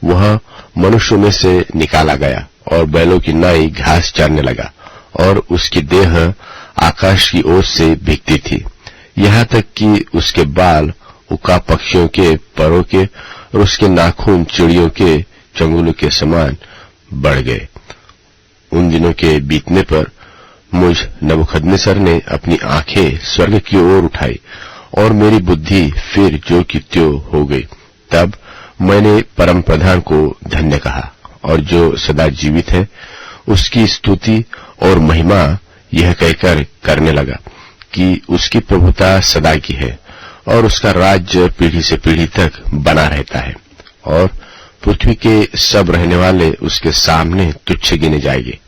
वह मनुष्यों में से निकाला गया और बैलों की नाई घास चरने लगा और उसकी देह आकाश की ओर से भीगती थी, यहाँ तक कि उसके बाल उका पक्षियों के परों के और उसके नाखून चिड़ियों के चंगुलों के समान बढ़ गए। उन दिनों के बीतने पर मुझ नबूकदनेस्सर ने अपनी आंखें स्वर्ग की ओर उठाई और मेरी बुद्धि फिर जो की त्यों हो गई। तब मैंने परम प्रधान को धन्य कहा और जो सदा जीवित है उसकी स्तुति और महिमा यह कहकर करने लगा कि उसकी प्रभुता सदा की है और उसका राज्य पीढ़ी से पीढ़ी तक बना रहता है और पृथ्वी के सब रहने वाले उसके सामने तुच्छ गिने जाएंगे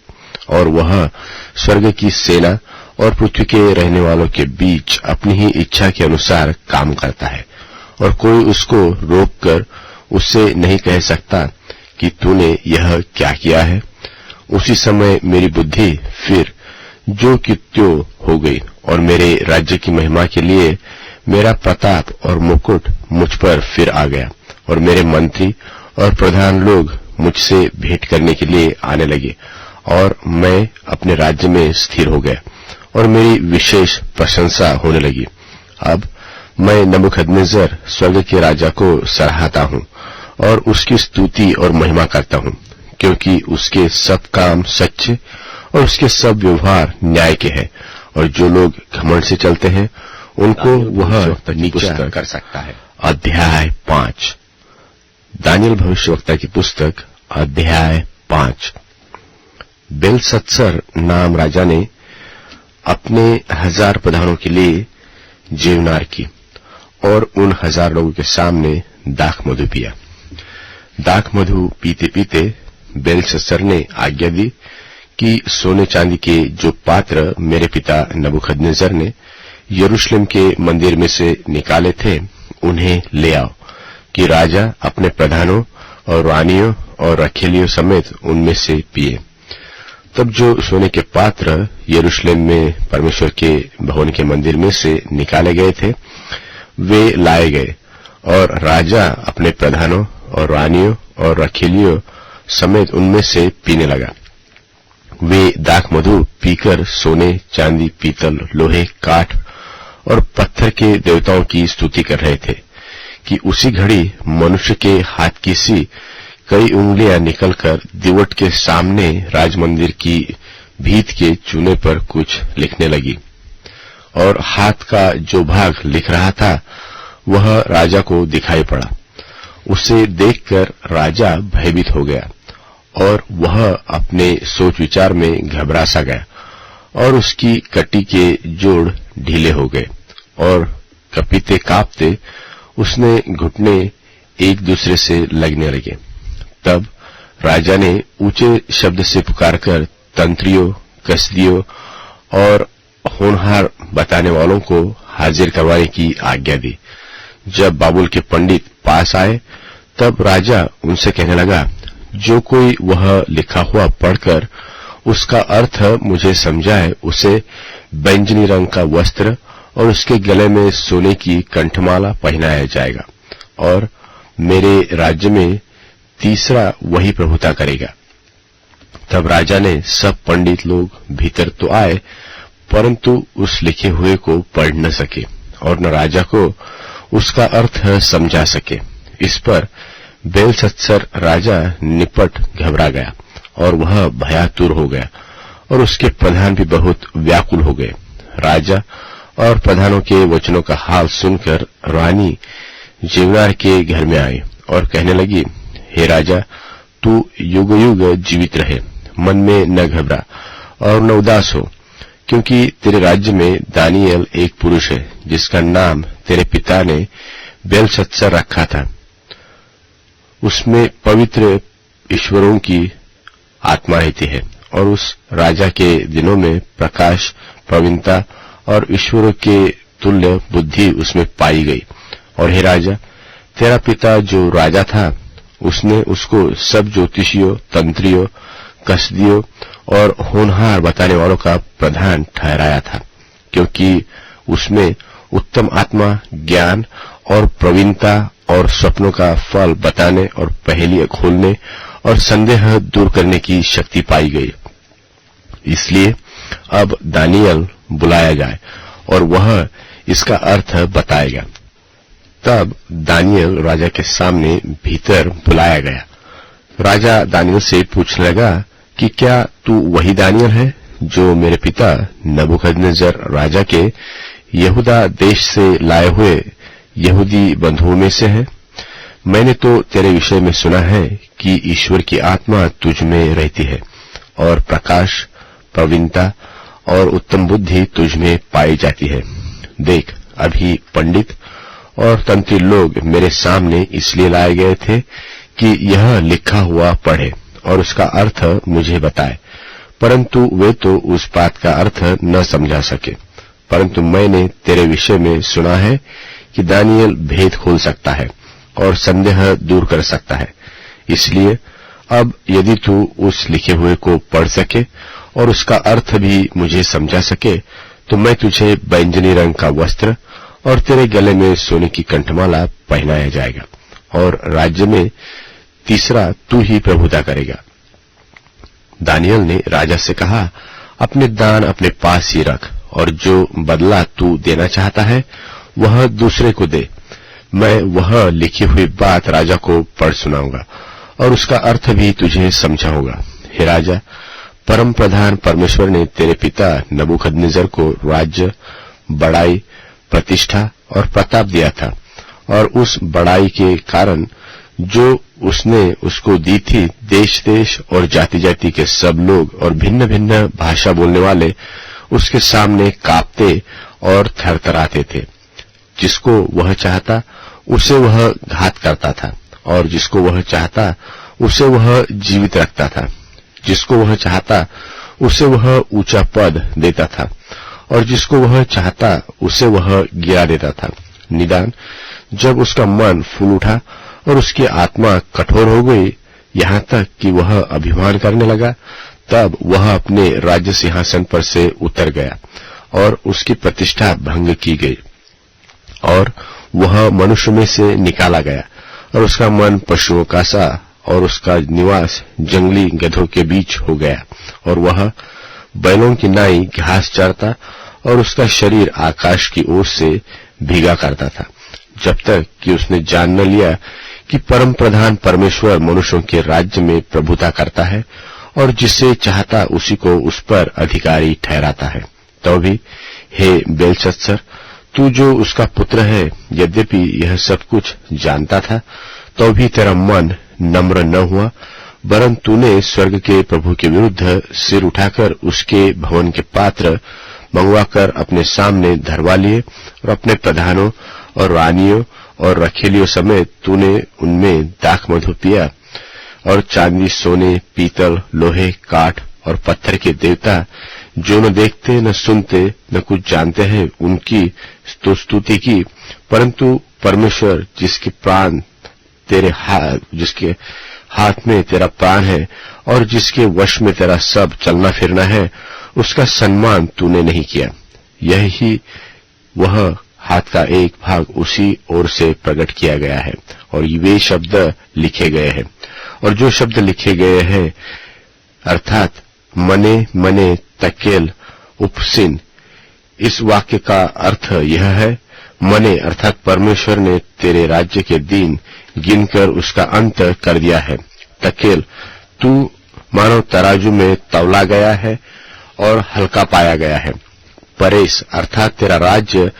और वह स्वर्ग की सेना और पृथ्वी के रहने वालों के बीच अपनी ही इच्छा के अनुसार काम करता है और कोई उसको रोककर उससे नहीं कह सकता कि तूने यह क्या किया है। उसी समय मेरी बुद्धि फिर जो की त्यों हो गई और मेरे राज्य की महिमा के लिए मेरा प्रताप और मुकुट मुझ पर फिर आ गया और मेरे मंत्री और प्रधान लोग मुझसे भेंट करने के लिए आने लगे और मैं अपने राज्य में स्थिर हो गया और मेरी विशेष प्रशंसा होने लगी। अब मैं नबूकदनेस्सर स्वर्ग के राजा को सराहता हूँ और उसकी स्तुति और महिमा करता हूँ, क्योंकि उसके सब काम सच्चे और उसके सब व्यवहार न्याय के हैं और जो लोग घमंड से चलते हैं उनको वह नीचा कर सकता है। अध्याय 5। दानियल भविष्यवक्ता की पुस्तक अध्याय 5। बेलशत्सर नाम राजा ने अपने 1000 प्रधानों के लिए जेवनार की और उन 1000 लोगों के सामने दाख मधु पिया। दाख मधु पीते पीते बेलशत्सर ने आज्ञा दी कि सोने चांदी के जो पात्र मेरे पिता नबूकदनेस्सर ने यरूशलेम के मंदिर में से निकाले थे उन्हें ले आओ, कि राजा अपने प्रधानों और रानियों और रखेलियों समेत उनमें से पिए। तब जो सोने के पात्र यरूशलेम में परमेश्वर के भवन के मंदिर में से निकाले गए थे वे लाए गए और राजा अपने प्रधानों और रानियों और रखेलियों समेत उनमें से पीने लगा। वे दाख मधु पीकर सोने चांदी पीतल लोहे काठ और पत्थर के देवताओं की स्तुति कर रहे थे कि उसी घड़ी मनुष्य के हाथ की सी कई उंगलियां निकलकर दीवट के सामने राजमंदिर की भीत के चूने पर कुछ लिखने लगी और हाथ का जो भाग लिख रहा था वह राजा को दिखाई पड़ा। उसे देखकर राजा भयभीत हो गया और वह अपने सोच विचार में घबरा सा गया और उसकी कटी के जोड़ ढीले हो गए और कपीते कांपते उसने घुटने एक दूसरे से लगने लगे। तब राजा ने ऊंचे शब्द से पुकारकर तंत्रियों, कसदियों और होनहार बताने वालों को हाजिर करवाने की आज्ञा दी। जब बाबुल के पंडित पास आए तब राजा उनसे कहने लगा, जो कोई वह लिखा हुआ पढ़कर उसका अर्थ मुझे समझाए उसे बैंगनी रंग का वस्त्र और उसके गले में सोने की कंठमाला पहनाया जाएगा और मेरे राज्य में तीसरा वही प्रभुता करेगा। तब राजा ने सब पंडित लोग भीतर तो आए परंतु उस लिखे हुए को पढ़ न सके और न राजा को उसका अर्थ समझा सके। इस पर बेलशस्सर राजा निपट घबरा गया और वह भयातुर हो गया और उसके प्रधान भी बहुत व्याकुल हो गए। राजा और प्रधानों के वचनों का हाल सुनकर रानी जीवनार के घर में आई और कहने लगी, हे राजा, तू युग युग जीवित रहे, मन में न घबरा और न उदास हो, क्योंकि तेरे राज्य में दानियल एक पुरुष है जिसका नाम तेरे पिता ने बेलशस्सर रखा था। उसमें पवित्र ईश्वरों की आत्मा रहती है और उस राजा के दिनों में प्रकाश, प्रवीणता और ईश्वरों के तुल्य बुद्धि उसमें पाई गई। और हे राजा, तेरा पिता जो राजा था उसने उसको सब ज्योतिषियों, तंत्रियों, कसदियों और होनहार बताने वालों का प्रधान ठहराया था, क्योंकि उसमें उत्तम आत्मा, ज्ञान और प्रवीणता और स्वप्नों का फल बताने और पहेलियां खोलने और संदेह दूर करने की शक्ति पाई गई। इसलिए अब दानियल बुलाया जाए और वह इसका अर्थ बताएगा। तब दानियल राजा के सामने भीतर बुलाया गया। राजा दानियल से पूछने लगा कि क्या तू वही दानियल है जो मेरे पिता नबूकदनेस्सर राजा के यहूदा देश से लाए हुए यहूदी बंधुओं में से है? मैंने तो तेरे विषय में सुना है कि ईश्वर की आत्मा तुझ में रहती है और प्रकाश, प्रवीणता और उत्तम बुद्धि तुझ में पाई जाती है। देख, अभी पंडित और तंत्री लोग मेरे सामने इसलिए लाए गए थे कि यह लिखा हुआ पढ़े और उसका अर्थ मुझे बताए, परंतु वे तो उस बात का अर्थ न समझा सके। परंतु मैंने तेरे विषय में सुना है कि दानियल भेद खोल सकता है और संदेह दूर कर सकता है। इसलिए अब यदि तू उस लिखे हुए को पढ़ सके और उसका अर्थ भी मुझे समझा सके तो मैं तुझे बैंगनी रंग का वस्त्र और तेरे गले में सोने की कंठमाला पहनाया जाएगा और राज्य में तीसरा तू ही प्रभुता करेगा। दानियल ने राजा से कहा, अपने दान अपने पास ही रख और जो बदला तू देना चाहता है वह दूसरे को दे। मैं वह लिखी हुई बात राजा को पढ़ सुनाऊंगा और उसका अर्थ भी तुझे समझाऊंगा। हे राजा, परम प्रधान परमेश्वर ने तेरे पिता नबूकदनेस्सर को राज्य, बड़ाई, प्रतिष्ठा और प्रताप दिया था और उस बड़ाई के कारण जो उसने उसको दी थी, देश देश और जाति जाति के सब लोग और भिन्न भिन्न भाषा बोलने वाले उसके सामने कांपते और थरथराते थे। जिसको वह चाहता उसे वह घात करता था और जिसको वह चाहता उसे वह जीवित रखता था। जिसको वह चाहता उसे वह ऊंचा पद देता था और जिसको वह चाहता उसे वह गिरा देता था। निदान जब उसका मन फूल उठा और उसकी आत्मा कठोर हो गई, यहाँ तक कि वह अभिमान करने लगा, तब वह अपने राज्य सिंहासन पर से उतर गया और उसकी प्रतिष्ठा भंग की गई और वह मनुष्य में से निकाला गया और उसका मन पशुओं का सा और उसका निवास जंगली गधों के बीच हो गया और वह बैलों की नाई घास चरता और उसका शरीर आकाश की ओर से भीगा करता था, जब तक कि उसने जान न लिया कि परम प्रधान परमेश्वर मनुष्यों के राज्य में प्रभुता करता है और जिसे चाहता उसी को उस पर अधिकारी ठहराता है। तो भी हे बेलशस्सर, तू जो उसका पुत्र है, यद्यपि यह सब कुछ जानता था तो भी तेरा मन नम्र न हुआ, वरन तूने स्वर्ग के प्रभु के विरुद्ध सिर उठाकर उसके भवन के पात्र मंगवाकर अपने सामने धरवा लिए, और अपने प्रधानों और रानियों और रखेलियों समेत तूने उनमें दाख मधु पिया, और चांदी, सोने, पीतल, लोहे, काठ और पत्थर के देवता, जो न देखते न सुनते न कुछ जानते हैं, उनकी तो स्तुति की, परंतु परमेश्वर जिसके हाथ में तेरा प्राण है और जिसके वश में तेरा सब चलना फिरना है, उसका सम्मान तूने नहीं किया। यही वह हाथ का एक भाग उसी ओर से प्रकट किया गया है, और वे शब्द लिखे गए हैं। और जो शब्द लिखे गए हैं अर्थात मने मने तकेल उपसिन, इस वाक्य का अर्थ यह है, मने अर्थात परमेश्वर ने तेरे राज्य के दिन गिनकर उसका अंत कर दिया है। तकेल, तू मानो तराजू में तौला गया है और हल्का पाया गया है। परेश अर्थात तेरा राज्य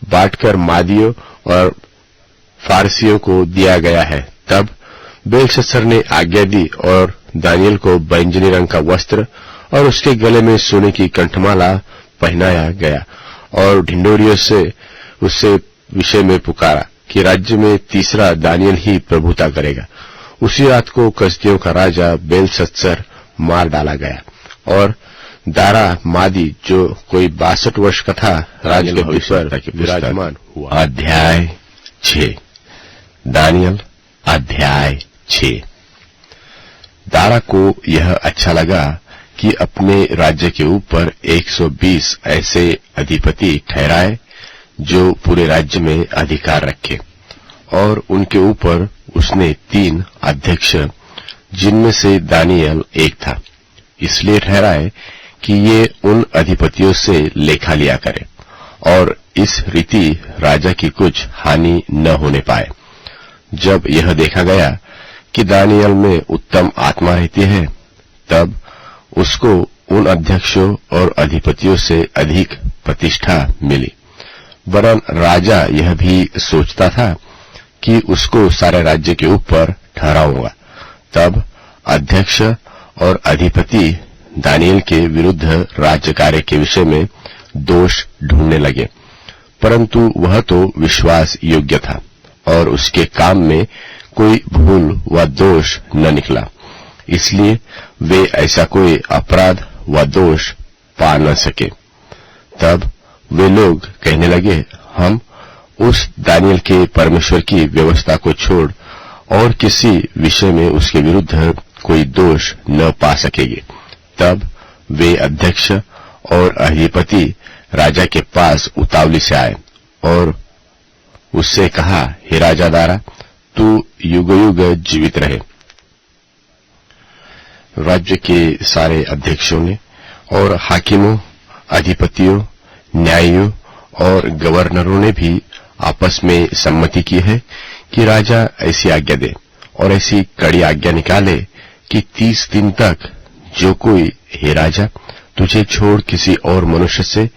बांटकर मादियों और फारसियों को दिया गया है। तब बेलशस्सर ने आज्ञा दी और दानियल को बैंजनी रंग का वस्त्र और उसके गले में सोने की कंठमाला पहनाया गया, और ढिंढोरियों से उससे विषय में पुकारा कि राज्य में तीसरा दानियल ही प्रभुता करेगा। उसी रात को कसदियों का राजा बेलशस्सर मार डाला गया, और दारा मादी जो कोई 62 वर्ष का था, राज्य के विराजमान हुआ। अध्याय 6। दानियल अध्याय 6। दारा को यह अच्छा लगा कि अपने राज्य के ऊपर 120 ऐसे अधिपति ठहराए जो पूरे राज्य में अधिकार रखे, और उनके ऊपर उसने 3 अध्यक्ष, जिनमें से दानियल एक था, इसलिए ठहराए कि ये उन अधिपतियों से लेखा लिया करे, और इस रीति राजा की कुछ हानि न होने पाए। जब यह देखा गया कि दानियल में उत्तम आत्मा रहती है, तब उसको उन अध्यक्षों और अधिपतियों से अधिक प्रतिष्ठा मिली। वरन राजा यह भी सोचता था कि उसको सारे राज्य के ऊपर ठहराऊंगा। तब अध्यक्ष और अधिपति दानियल के विरुद्ध राज्य कार्य के विषय में दोष ढूंढने लगे, परंतु वह तो विश्वास योग्य था और उसके काम में कोई भूल व दोष न निकला, इसलिए वे ऐसा कोई अपराध व दोष पा न सके। तब वे लोग कहने लगे, हम उस दानियल के परमेश्वर की व्यवस्था को छोड़ और किसी विषय में उसके विरुद्ध कोई दोष न पा सकेंगे। तब वे अध्यक्ष और अधिपति राजा के पास उतावली से आए और उससे कहा, हे राजा दारा, तू युग युग जीवित रहे। राज्य के सारे अध्यक्षों ने और हाकिमों, अधिपतियों, न्यायियों और गवर्नरों ने भी आपस में सम्मति की है कि राजा ऐसी आज्ञा दे और ऐसी कड़ी आज्ञा निकाले कि 30 दिन तक जो कोई, हे राजा, तुझे छोड़ किसी और मनुष्य से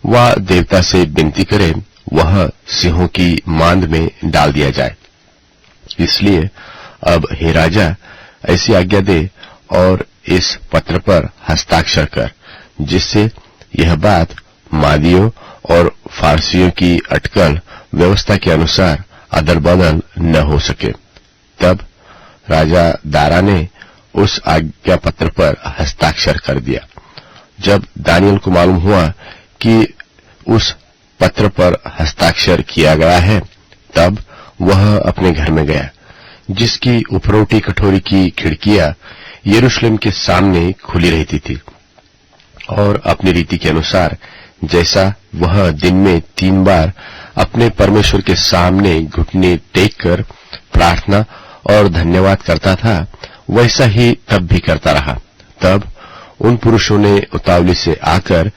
व देवता से विनती करे, वह सिंहों की मांद में डाल दिया जाए। इसलिए अब हे राजा, ऐसी आज्ञा दे और इस पत्र पर हस्ताक्षर कर, जिससे यह बात मादियों और फारसियों की अटकल व्यवस्था के अनुसार अदल बदल न हो सके। तब राजा दारा ने उस आज्ञा पत्र पर हस्ताक्षर कर दिया। जब दानियल को मालूम हुआ कि उस पत्र पर हस्ताक्षर किया गया है, तब वह अपने घर में गया, जिसकी उपरोटी कठोरी की खिड़कियां यरूशलेम के सामने खुली रहती थी, और अपनी रीति के अनुसार जैसा वह दिन में 3 बार अपने परमेश्वर के सामने घुटने टेककर प्रार्थना और धन्यवाद करता था, वैसा ही तब भी करता रहा। तब उन पुरुषों ने उतावली से आकर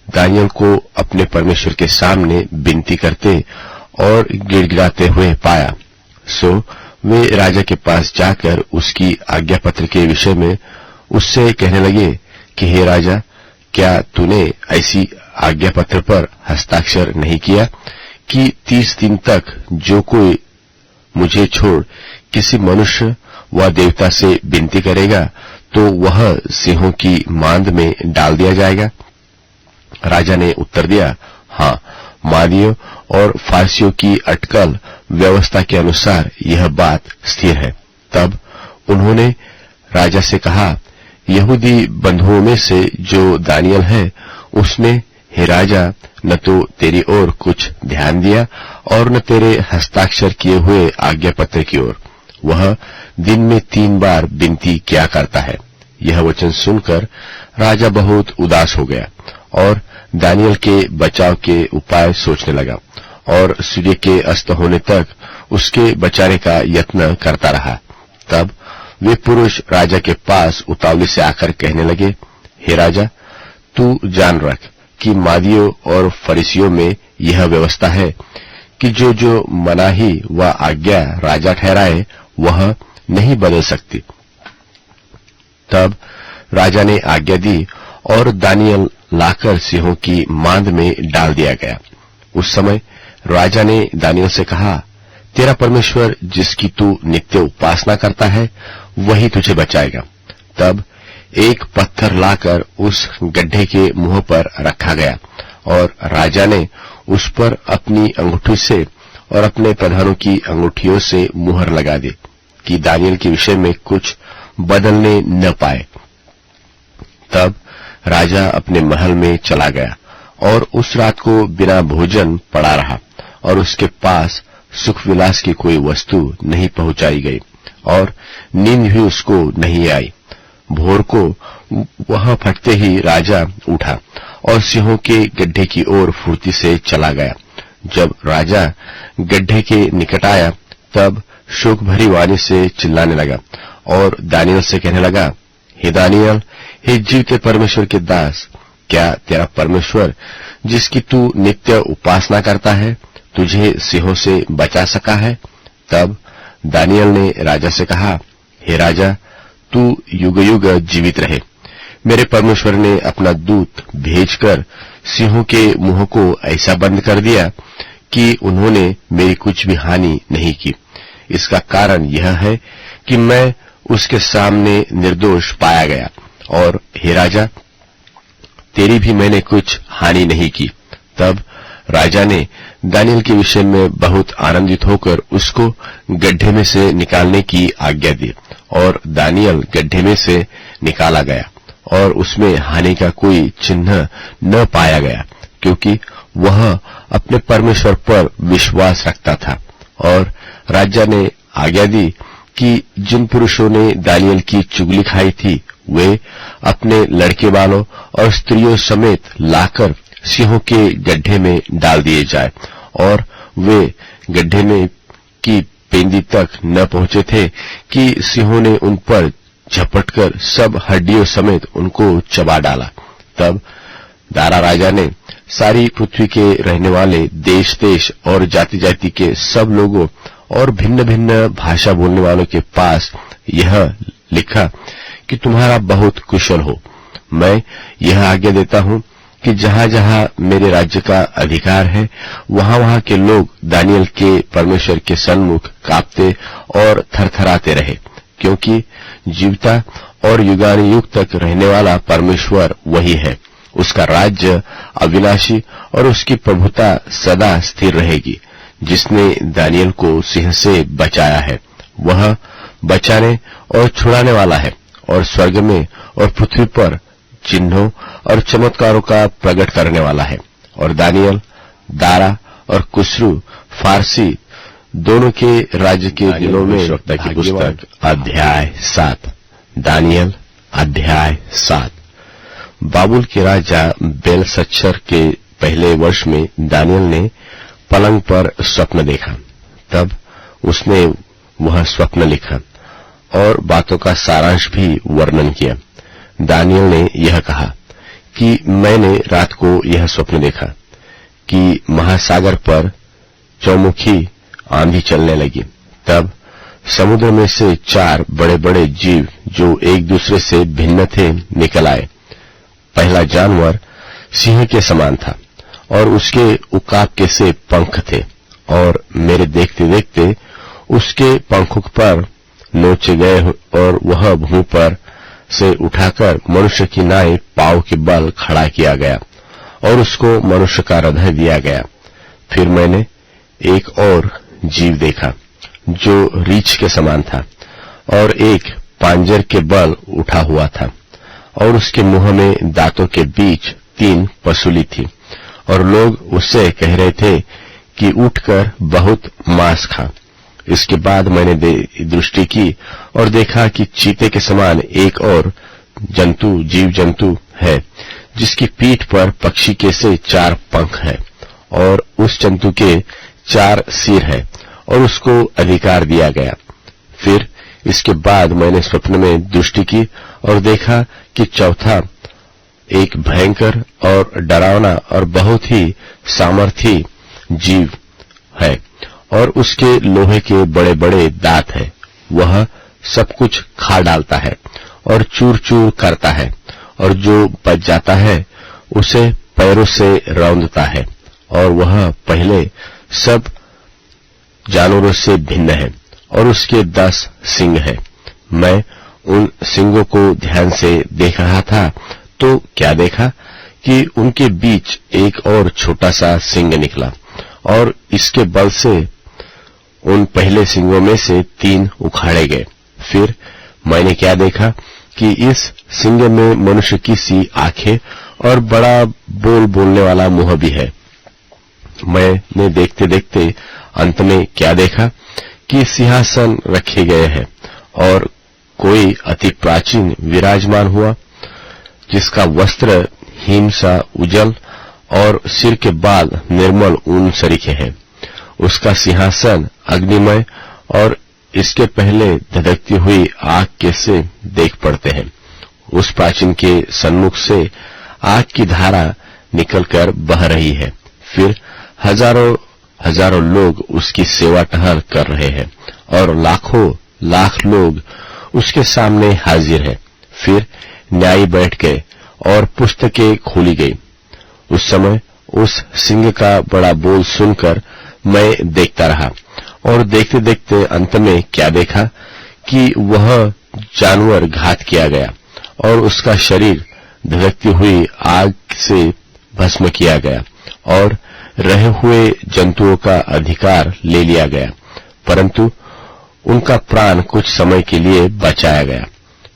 दानियल को अपने परमेश्वर के सामने विनती करते और गिड़गिड़ाते हुए पाया। सो वे राजा के पास जाकर उसकी आज्ञा पत्र के विषय में उससे कहने लगे कि हे राजा, क्या तूने ऐसी आज्ञा पत्र पर हस्ताक्षर नहीं किया कि 30 दिन तक जो कोई मुझे छोड़ किसी मनुष्य व देवता से विनती करेगा तो वह सिंहों की मांद में डाल दिया जाएगा? राजा ने उत्तर दिया, हाँ, मादियों और फारसियों की अटकल व्यवस्था के अनुसार यह बात स्थिर है। तब उन्होंने राजा से कहा, यहूदी बंधुओं में से जो दानियल है, उसने हे राजा न तो तेरी ओर कुछ ध्यान दिया और न तेरे हस्ताक्षर किए हुए आज्ञा पत्र की ओर। वह दिन में 3 बार विनती किया करता है। यह वचन सुनकर राजा बहुत उदास हो गया और दानियल के बचाव के उपाय सोचने लगा और सूर्य के अस्त होने तक उसके बचाने का यत्न करता रहा। तब वे पुरुष राजा के पास उतावली से आकर कहने लगे, हे राजा, तू जान रख कि मादियों और फरीसियों में यह व्यवस्था है कि जो जो मनाही व आज्ञा राजा ठहराए वह नहीं बदल सकती। तब राजा ने आज्ञा दी और दानियल लाकर सिंहों की मांद में डाल दिया गया। उस समय राजा ने दानियल से कहा, तेरा परमेश्वर जिसकी तू नित्य उपासना करता है वही तुझे बचाएगा। तब एक पत्थर लाकर उस गड्ढे के मुंह पर रखा गया और राजा ने उस पर अपनी अंगूठी से और अपने प्रधानों की अंगूठियों से मुहर लगा दी कि दानियल के विषय में कुछ बदलने न पाए। तब राजा अपने महल में चला गया और उस रात को बिना भोजन पड़ा रहा और उसके पास सुख विलास की कोई वस्तु नहीं पहुंचाई गई और नींद भी उसको नहीं आई। भोर को वह फटते ही राजा उठा और सिंहों के गड्ढे की ओर फुर्ती से चला गया। जब राजा गड्ढे के निकट आया तब शोक भरी वाणी से चिल्लाने लगा और दानियल से कहने लगा, हे दानियल, हे जीवते परमेश्वर के दास, क्या तेरा परमेश्वर जिसकी तू नित्य उपासना करता है तुझे सिंहों से बचा सका है? तब दानियल ने राजा से कहा, हे राजा, तू युग युग जीवित रहे। मेरे परमेश्वर ने अपना दूत भेजकर सिंहों के मुंह को ऐसा बंद कर दिया कि उन्होंने मेरी कुछ भी हानि नहीं की। इसका कारण यह है कि मैं उसके सामने निर्दोष पाया गया और हे राजा, तेरी भी मैंने कुछ हानि नहीं की। तब राजा ने दानियल के विषय में बहुत आनंदित होकर उसको गड्ढे में से निकालने की आज्ञा दी और दानियल गड्ढे में से निकाला गया और उसमें हानि का कोई चिन्ह न पाया गया, क्योंकि वह अपने परमेश्वर पर विश्वास रखता था। और राजा ने आज्ञा दी कि जिन पुरुषों ने दानियल की चुगली खाई थी वे अपने लड़के वालों और स्त्रियों समेत लाकर सिंहों के गड्ढे में डाल दिए जाए। और वे गड्ढे में की पेंदी तक न पहुंचे थे कि सिंहों ने उन पर झपटकर सब हड्डियों समेत उनको चबा डाला। तब दारा राजा ने सारी पृथ्वी के रहने वाले देश देश और जाति जाति के सब लोगों और भिन्न भिन्न भाषा बोलने वालों के पास यह लिखा कि तुम्हारा बहुत कुशल हो। मैं यह आज्ञा देता हूं कि जहां जहां मेरे राज्य का अधिकार है वहां वहां के लोग दानियल के परमेश्वर के सन्मुख कांपते और थरथराते रहे, क्योंकि जीवता और युगानुयुग तक रहने वाला परमेश्वर वही है। उसका राज्य अविनाशी और उसकी प्रभुता सदा स्थिर रहेगी। जिसने दानियल को सिंह से बचाया है वह बचाने और छुड़ाने वाला है और स्वर्ग में और पृथ्वी पर चिन्हों और चमत्कारों का प्रकट करने वाला है। और दानियल, दारा और कुस्रू फारसी दोनों के राज्य के दिनों में की पुस्तक अध्याय 7। दानियल अध्याय 7। बाबुल के राजा बेलशस्सर के पहले वर्ष में दानियल ने पलंग पर स्वप्न देखा। तब उसने वह स्वप्न लिखा और बातों का सारांश भी वर्णन किया। दानियल ने यह कहा कि मैंने रात को यह स्वप्न देखा कि महासागर पर चौमुखी आंधी चलने लगी। तब समुद्र में से 4 बड़े बड़े जीव जो एक दूसरे से भिन्न थे निकल आए। पहला जानवर सिंह के समान था और उसके उकाब के से पंख थे और मेरे देखते देखते उसके पंखों पर नोचे गए और वह भूमि पर से उठाकर मनुष्य की नाई पांव के बल खड़ा किया गया और उसको मनुष्य का हृदय दिया गया। फिर मैंने एक और जीव देखा जो रीछ के समान था और एक पांजर के बल उठा हुआ था और उसके मुंह में दांतों के बीच 3 पसूली थी और लोग उससे कह रहे थे कि उठकर बहुत मांस खा। इसके बाद मैंने दृष्टि की और देखा कि चीते के समान एक और जीव जंतु है जिसकी पीठ पर पक्षी के से 4 पंख है और उस जंतु के 4 सिर है और उसको अधिकार दिया गया। फिर इसके बाद मैंने स्वप्न में दृष्टि की और देखा कि चौथा एक भयंकर और डरावना और बहुत ही सामर्थी जीव है और उसके लोहे के बड़े बड़े दांत हैं। वह सब कुछ खा डालता है और चूर चूर करता है और जो बच जाता है उसे पैरों से रौंदता है और वह पहले सब जानवरों से भिन्न है और उसके 10 सींग है। मैं उन सींगों को ध्यान से देख रहा था तो क्या देखा कि उनके बीच एक और छोटा सा सींग निकला और इसके बल से उन पहले सींगों में से 3 उखाड़े गए। फिर मैंने क्या देखा कि इस सींग में मनुष्य की सी आंखें और बड़ा बोलने वाला मुंह भी है। मैंने देखते देखते अंत में क्या देखा कि सिंहासन रखे गए हैं और कोई अति प्राचीन विराजमान हुआ जिसका वस्त्र हिम सा उजल और सिर के बाल निर्मल ऊन सरीखे हैं। उसका सिंहासन अग्निमय और इसके पहले धधकती हुई आग के से देख पड़ते हैं। उस प्राचीन के सन्मुख से आग की धारा निकलकर बह रही है। फिर हजारों लोग उसकी सेवा टहल कर रहे हैं और लाखों लाख लोग उसके सामने हाजिर हैं। फिर न्यायी बैठ गए और पुस्तकें खोली गई। उस समय उस सिंह का बड़ा बोल सुनकर मैं देखता रहा और देखते देखते अंत में क्या देखा कि वह जानवर घात किया गया और उसका शरीर धधकती हुई आग से भस्म किया गया और रहे हुए जंतुओं का अधिकार ले लिया गया, परंतु उनका प्राण कुछ समय के लिए बचाया गया।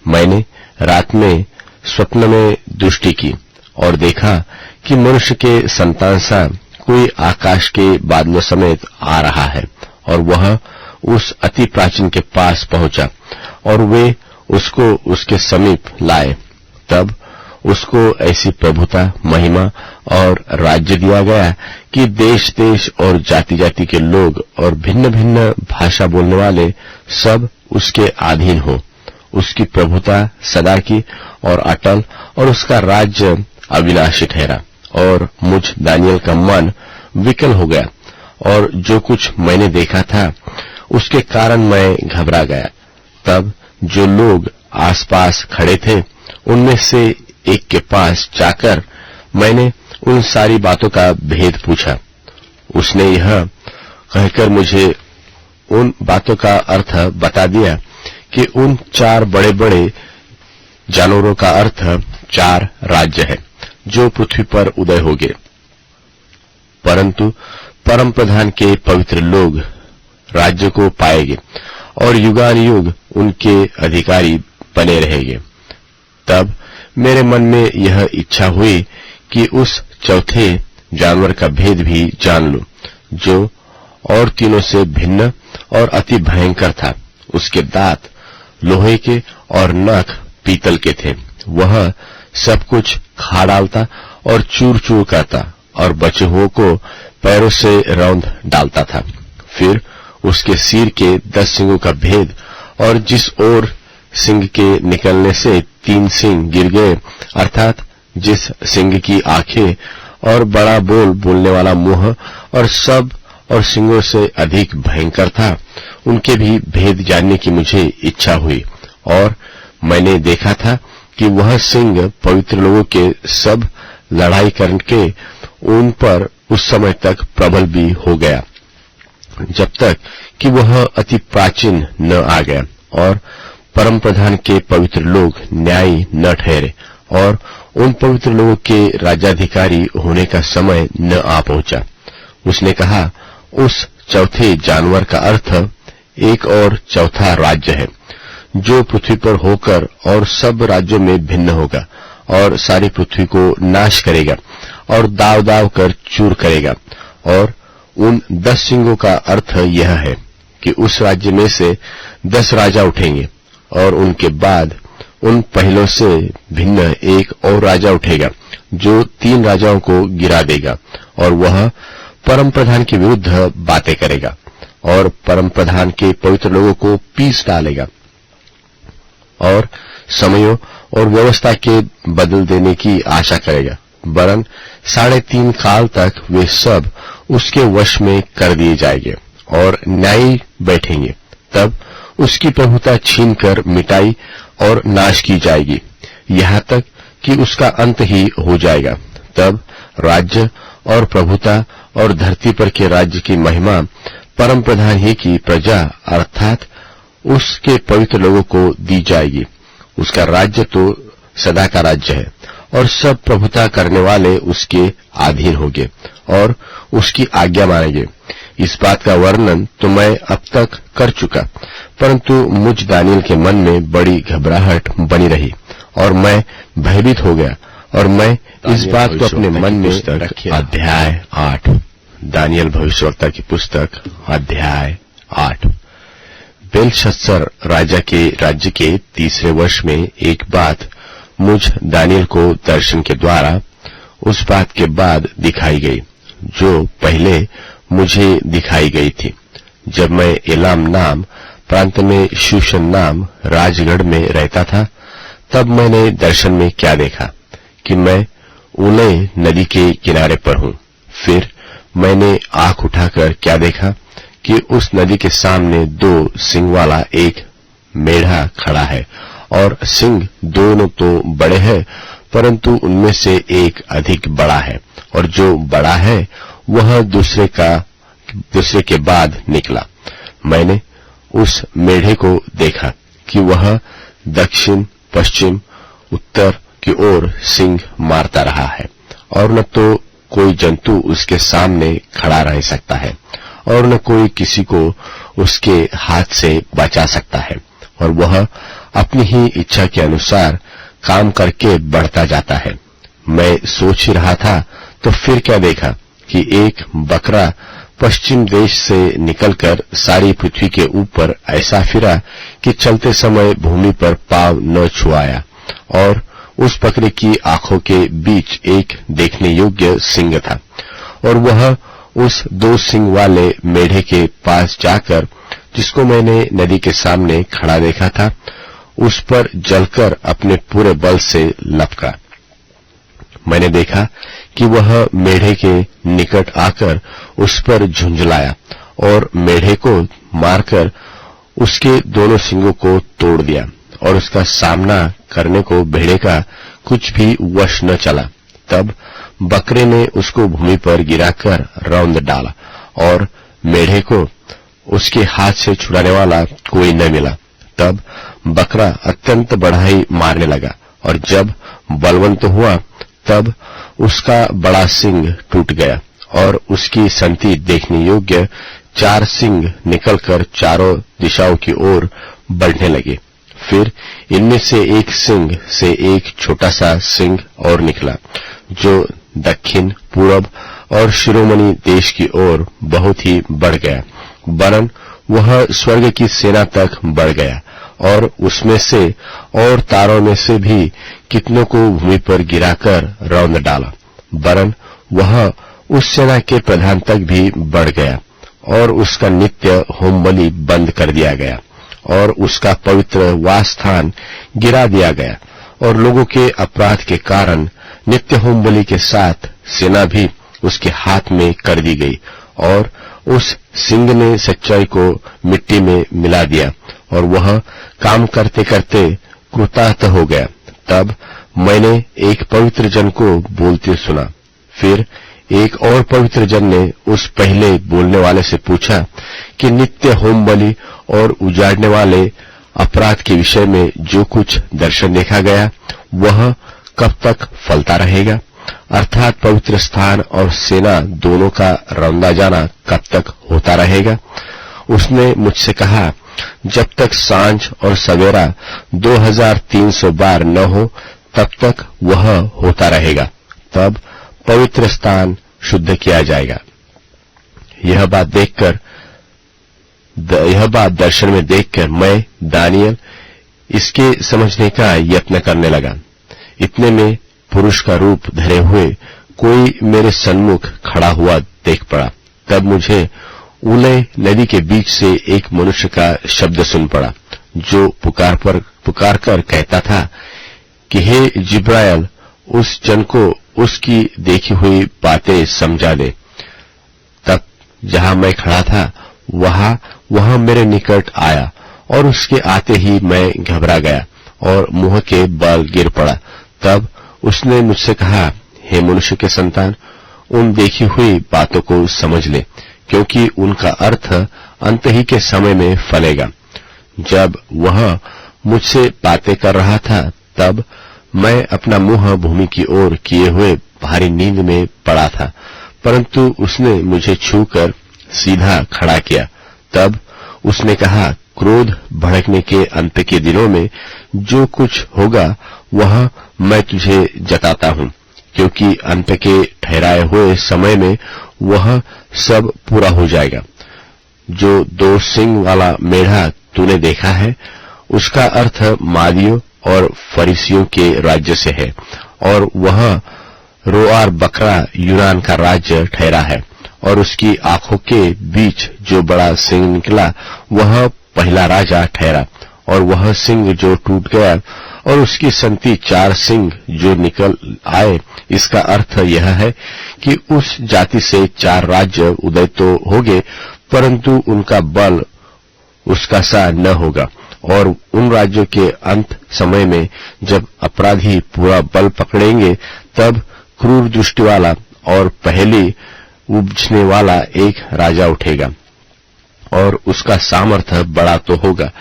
मैंने रात में स्वप्न में दृष्टि की और देखा कि मनुष्य के संतान सा कोई आकाश के बादलों समेत आ रहा है और वह उस अति प्राचीन के पास पहुंचा और वे उसको उसके समीप लाए। तब उसको ऐसी प्रभुता, महिमा और राज्य दिया गया कि देश देश और जाति जाति के लोग और भिन्न भिन्न भाषा बोलने वाले सब उसके अधीन हो। उसकी प्रभुता सदा की और अटल और उसका राज्य अविनाशी ठहरा। और मुझ दानियल का मन विकल हो गया और जो कुछ मैंने देखा था उसके कारण मैं घबरा गया। तब जो लोग आसपास खड़े थे उनमें से एक के पास जाकर मैंने उन सारी बातों का भेद पूछा। उसने यह कहकर मुझे उन बातों का अर्थ बता दिया कि उन 4 बड़े बड़े जानवरों का अर्थ 4 राज्य है जो पृथ्वी पर उदय होंगे, परंतु परम प्रधान के पवित्र लोग राज्य को पाएंगे और युगानुयुग उनके अधिकारी बने रहेंगे। तब मेरे मन में यह इच्छा हुई कि उस चौथे जानवर का भेद भी जान लूं, जो और तीनों से भिन्न और अति भयंकर था। उसके दांत लोहे के और नख पीतल के थे। वह सब कुछ खा डालता और चूर चूर करता और बचे हुओं को पैरों से रौंद डालता था। फिर उसके सिर के 10 सींगों का भेद और जिस ओर सिंह के निकलने से 3 सींग गिर गए, अर्थात जिस सिंह की आंखें और बड़ा बोलने वाला मुंह और सब और सिंहों से अधिक भयंकर था, उनके भी भेद जानने की मुझे इच्छा हुई। और मैंने देखा था कि वह सिंह पवित्र लोगों के सब लड़ाई करके उन पर उस समय तक प्रबल भी हो गया, जब तक कि वह अति प्राचीन न आ गया और परम प्रधान के पवित्र लोग न्यायी न ठहरे और उन पवित्र लोगों के राज्याधिकारी होने का समय न आ पहुंचा। उसने कहा, उस चौथे जानवर का अर्थ एक और चौथा राज्य है, जो पृथ्वी पर होकर और सब राज्यों में भिन्न होगा और सारी पृथ्वी को नाश करेगा और दाव दाव कर चूर करेगा। और उन 10 सिंगों का अर्थ यह है कि उस राज्य में से 10 राजा उठेंगे और उनके बाद उन पहलों से भिन्न एक और राजा उठेगा, जो 3 राजाओं को गिरा देगा और वह परम प्रधान के विरुद्ध बातें करेगा और परम प्रधान के पवित्र लोगों को पीस डालेगा और समयों और व्यवस्था के बदल देने की आशा करेगा, वरन 3.5 काल तक वे सब उसके वश में कर दिए जाएंगे और न्यायी बैठेंगे। तब उसकी प्रभुता छीनकर मिटाई और नाश की जाएगी, यहाँ तक कि उसका अंत ही हो जाएगा। तब राज्य और प्रभुता और धरती पर के राज्य की महिमा परम प्रधान ही की प्रजा अर्थात उसके पवित्र लोगों को दी जाएगी। उसका राज्य तो सदा का राज्य है और सब प्रभुता करने वाले उसके अधीन होंगे और उसकी आज्ञा मानेंगे। इस बात का वर्णन तो मैं अब तक कर चुका, परंतु मुझ दानियल के मन में बड़ी घबराहट बनी रही और मैं भयभीत हो गया और मैं इस बात को अपने मन में रखा। अध्याय 8। दानियल भविष्यवक्ता की पुस्तक अध्याय 8। बेलशस्सर राजा के राज्य के 3रे वर्ष में एक बात मुझ दानियल को दर्शन के द्वारा उस बात के बाद दिखाई गई, जो पहले मुझे दिखाई गई थी। जब मैं एलाम नाम प्रांत में शूशन नाम राजगढ़ में रहता था, तब मैंने दर्शन में क्या देखा कि मैं ऊले नदी के किनारे पर हूं। फिर मैंने आंख उठाकर क्या देखा कि उस नदी के सामने 2 सिंग वाला एक मेढ़ा खड़ा है और सिंग दोनों तो बड़े हैं, परंतु उनमें से एक अधिक बड़ा है और जो बड़ा है वह दूसरे के बाद निकला। मैंने उस मेढ़े को देखा कि वह दक्षिण पश्चिम उत्तर की ओर सिंग मारता रहा है और न तो कोई जंतु उसके सामने खड़ा रह सकता है और न कोई किसी को उसके हाथ से बचा सकता है और वह अपनी ही इच्छा के अनुसार काम करके बढ़ता जाता है। मैं सोच ही रहा था तो फिर क्या देखा कि एक बकरा पश्चिम देश से निकलकर सारी पृथ्वी के ऊपर ऐसा फिरा कि चलते समय भूमि पर पांव न छुआया और उस बकरे की आंखों के बीच एक देखने योग्य सिंग था और वह उस 2 सिंग वाले मेढ़े के पास जाकर, जिसको मैंने नदी के सामने खड़ा देखा था, उस पर जलकर अपने पूरे बल से लपका। मैंने देखा कि वह मेढ़े के निकट आकर उस पर झुंझलाया और मेढ़े को मारकर उसके दोनों सिंगों को तोड़ दिया और उसका सामना करने को भेड़े का कुछ भी वश न चला। तब बकरे ने उसको भूमि पर गिराकर रौंद डाला और मेढ़े को उसके हाथ से छुड़ाने वाला कोई न मिला। तब बकरा अत्यंत बढ़ाई मारने लगा और जब बलवंत हुआ तब उसका बड़ा सिंग टूट गया और उसकी संति देखने योग्य 4 सिंग निकलकर चारों दिशाओं की ओर बढ़ने लगे। फिर इनमें से एक सिंग से एक छोटा सा सिंग और निकला, जो दक्षिण पूरब और शिरोमणि देश की ओर बहुत ही बढ़ गया, वरन वह स्वर्ग की सेना तक बढ़ गया और उसमें से और तारों में से भी कितनों को भूमि पर गिराकर रौंद डाला, वरन वह उस सेना के प्रधान तक भी बढ़ गया और उसका नित्य होम बलि बंद कर दिया गया और उसका पवित्र वास स्थान गिरा दिया गया और लोगों के अपराध के कारण नित्य होम बलि के साथ सेना भी उसके हाथ में कर दी गई और उस सिंह ने सच्चाई को मिट्टी में मिला दिया और वह काम करते करते कृतार्थ हो गया। तब मैंने एक पवित्र जन को बोलते सुना। फिर एक और पवित्र जन ने उस पहले बोलने वाले से पूछा कि नित्य होम बलि और उजाड़ने वाले अपराध के विषय में जो कुछ दर्शन देखा गया वह कब तक फलता रहेगा, अर्थात पवित्र स्थान और सेना दोनों का रौंदा जाना कब तक होता रहेगा। उसने मुझसे कहा, जब तक सांझ और सवेरा 2300 बार न हो तब तक वह होता रहेगा, तब पवित्र स्थान शुद्ध किया जाएगा। यह बात दर्शन में देखकर मैं दानियल इसके समझने का यत्न करने लगा। इतने में पुरुष का रूप धरे हुए कोई मेरे सन्मुख खड़ा हुआ देख पड़ा। तब मुझे उलय नदी के बीच से एक मनुष्य का शब्द सुन पड़ा, जो पुकार कर कहता था कि हे जिब्राइल, उस जन को उसकी देखी हुई बातें समझा दे। तब जहां मैं खड़ा था वह मेरे निकट आया और उसके आते ही मैं घबरा गया और मुंह के बल गिर पड़ा। तब उसने मुझसे कहा, हे मनुष्य के संतान, उन देखी हुई बातों को समझ ले, क्योंकि उनका अर्थ अंत ही के समय में फलेगा। जब वह मुझसे बातें कर रहा था तब मैं अपना मुंह भूमि की ओर किए हुए भारी नींद में पड़ा था, परंतु उसने मुझे छूकर सीधा खड़ा किया। तब उसने कहा, क्रोध भड़कने के अंत के दिनों में जो कुछ होगा वह मैं तुझे जताता हूं, क्योंकि अंत के ठहराए हुए समय में वह सब पूरा हो जाएगा। जो 2 सिंग वाला मेढ़ा तूने देखा है उसका अर्थ मादियों और फरीसियों के राज्य से है, और वह रोआर बकरा यूनान का राज्य ठहरा है, और उसकी आंखों के बीच जो बड़ा सिंह निकला वह पहला राजा ठहरा, और वह सिंह जो टूट गया और उसकी संति 4 सिंह जो निकल आए। इसका अर्थ यह है कि उस जाति से 4 राज्य उदय तो होंगे, परंतु उनका बल उसका सा न होगा, और उन राज्यों के अंत समय में जब अपराधी पूरा बल पकड़ेंगे तब क्रूर दृष्टि वाला और पहली उपजने वाला एक राजा उठेगा, और उसका सामर्थ्य बड़ा तो होगा,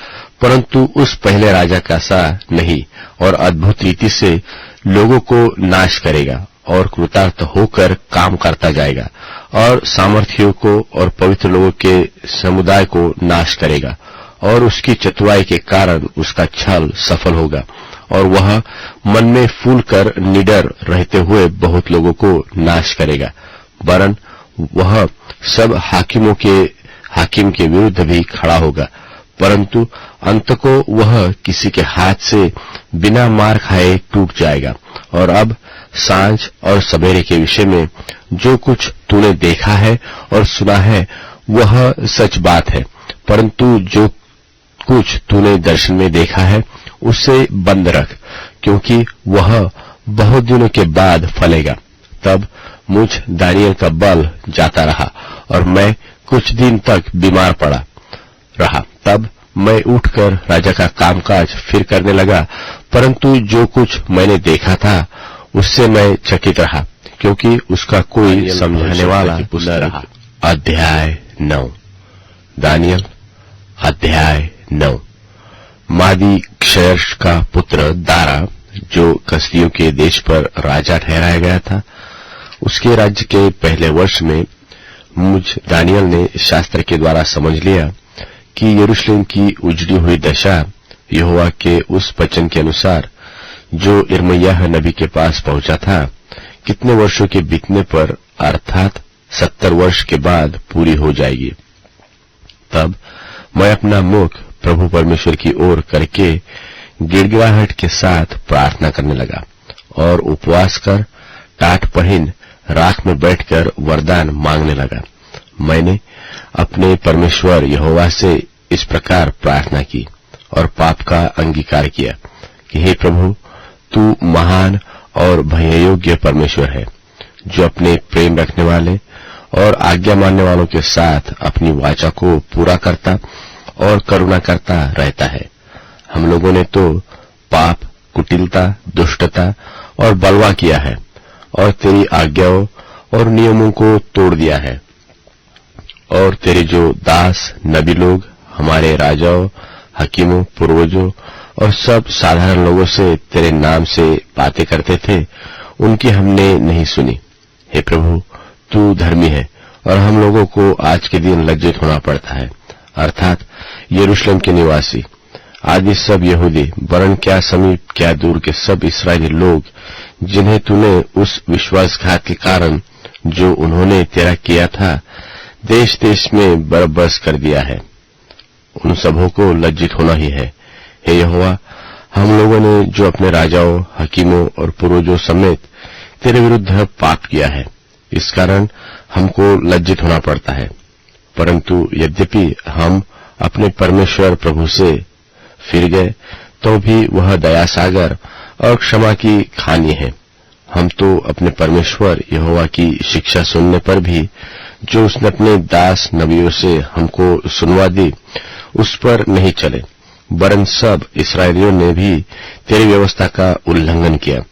परंतु उस पहले राजा का सा नहीं, और अद्भुत रीति से लोगों को नाश करेगा और कृतार्थ होकर काम करता जाएगा, और सामर्थियों को और पवित्र लोगों के समुदाय को नाश करेगा, और उसकी चतुराई के कारण उसका छल सफल होगा, और वह मन में फूल कर निडर रहते हुए बहुत लोगों को नाश करेगा। वरन वह सब हाकिम के विरुद्ध भी खड़ा होगा, परंतु अंत को वह किसी के हाथ से बिना मार खाए टूट जाएगा। और अब सांझ और सवेरे के विषय में जो कुछ तूने देखा है और सुना है वह सच बात है, परंतु जो कुछ तूने दर्शन में देखा है उसे बंद रख, क्योंकि वह बहुत दिनों के बाद फलेगा। तब मुझ दानियल का बल जाता रहा और मैं कुछ दिन तक बीमार पड़ा रहा। तब मैं उठकर राजा का कामकाज फिर करने लगा, परंतु जो कुछ मैंने देखा था उससे मैं चकित रहा, क्योंकि उसका कोई समझाने वाला न रहा। अध्याय 9। दानियल अध्याय 9। मादी क्षयर्ष का पुत्र दारा, जो कसदियों के देश पर राजा ठहराया गया था, उसके राज्य के पहले वर्ष में मुझ दानियल ने शास्त्र के द्वारा समझ लिया कि यरूशलेम की उजड़ी हुई दशा यहोवा के उस वचन के अनुसार जो यिर्मयाह नबी के पास पहुंचा था, कितने वर्षों के बीतने पर अर्थात 70 वर्ष के बाद पूरी हो जाएगी। तब मैं अपना मुख प्रभु परमेश्वर की ओर करके गिड़गिड़ाहट के साथ प्रार्थना करने लगा और उपवास कर टाट पहिन राख में बैठकर वरदान मांगने लगा। मैंने अपने परमेश्वर यहोवा से इस प्रकार प्रार्थना की और पाप का अंगीकार किया कि हे प्रभु, तू महान और भययोग्य परमेश्वर है, जो अपने प्रेम रखने वाले और आज्ञा मानने वालों के साथ अपनी वाचा को पूरा करता और करुणा करता रहता है। हम लोगों ने तो पाप, कुटिलता, दुष्टता और बलवा किया है और तेरी आज्ञाओं और नियमों को तोड़ दिया है। और तेरे जो दास नबी लोग हमारे राजाओं, हकीमों, पूर्वजों और सब साधारण लोगों से तेरे नाम से बातें करते थे, उनकी हमने नहीं सुनी। हे प्रभु, तू धर्मी है और हम लोगों को आज के दिन लज्जित होना पड़ता है, अर्थात यरूशलेम के निवासी आदि सब यहूदी, वरन क्या समीप क्या दूर के सब इस्राएली लोग, जिन्हें तूने उस विश्वासघात के कारण जो उन्होंने तेरा किया था देश देश में बरबस कर दिया है, उन सबों को लज्जित होना ही है। हे यहोवा, हम लोगों ने जो अपने राजाओं, हकीमों और पूर्वजों समेत तेरे विरुद्ध पाप किया है, इस कारण हमको लज्जित होना पड़ता है। परंतु यद्यपि हम अपने परमेश्वर प्रभु से फिर गए, तो भी वह दया सागर और क्षमा की खानी है। हम तो अपने परमेश्वर यहोवा की शिक्षा सुनने पर भी, जो उसने अपने दास नबियों से हमको सुनवा दी, उस पर नहीं चले, वरन सब इस्राएलियों ने भी तेरी व्यवस्था का उल्लंघन किया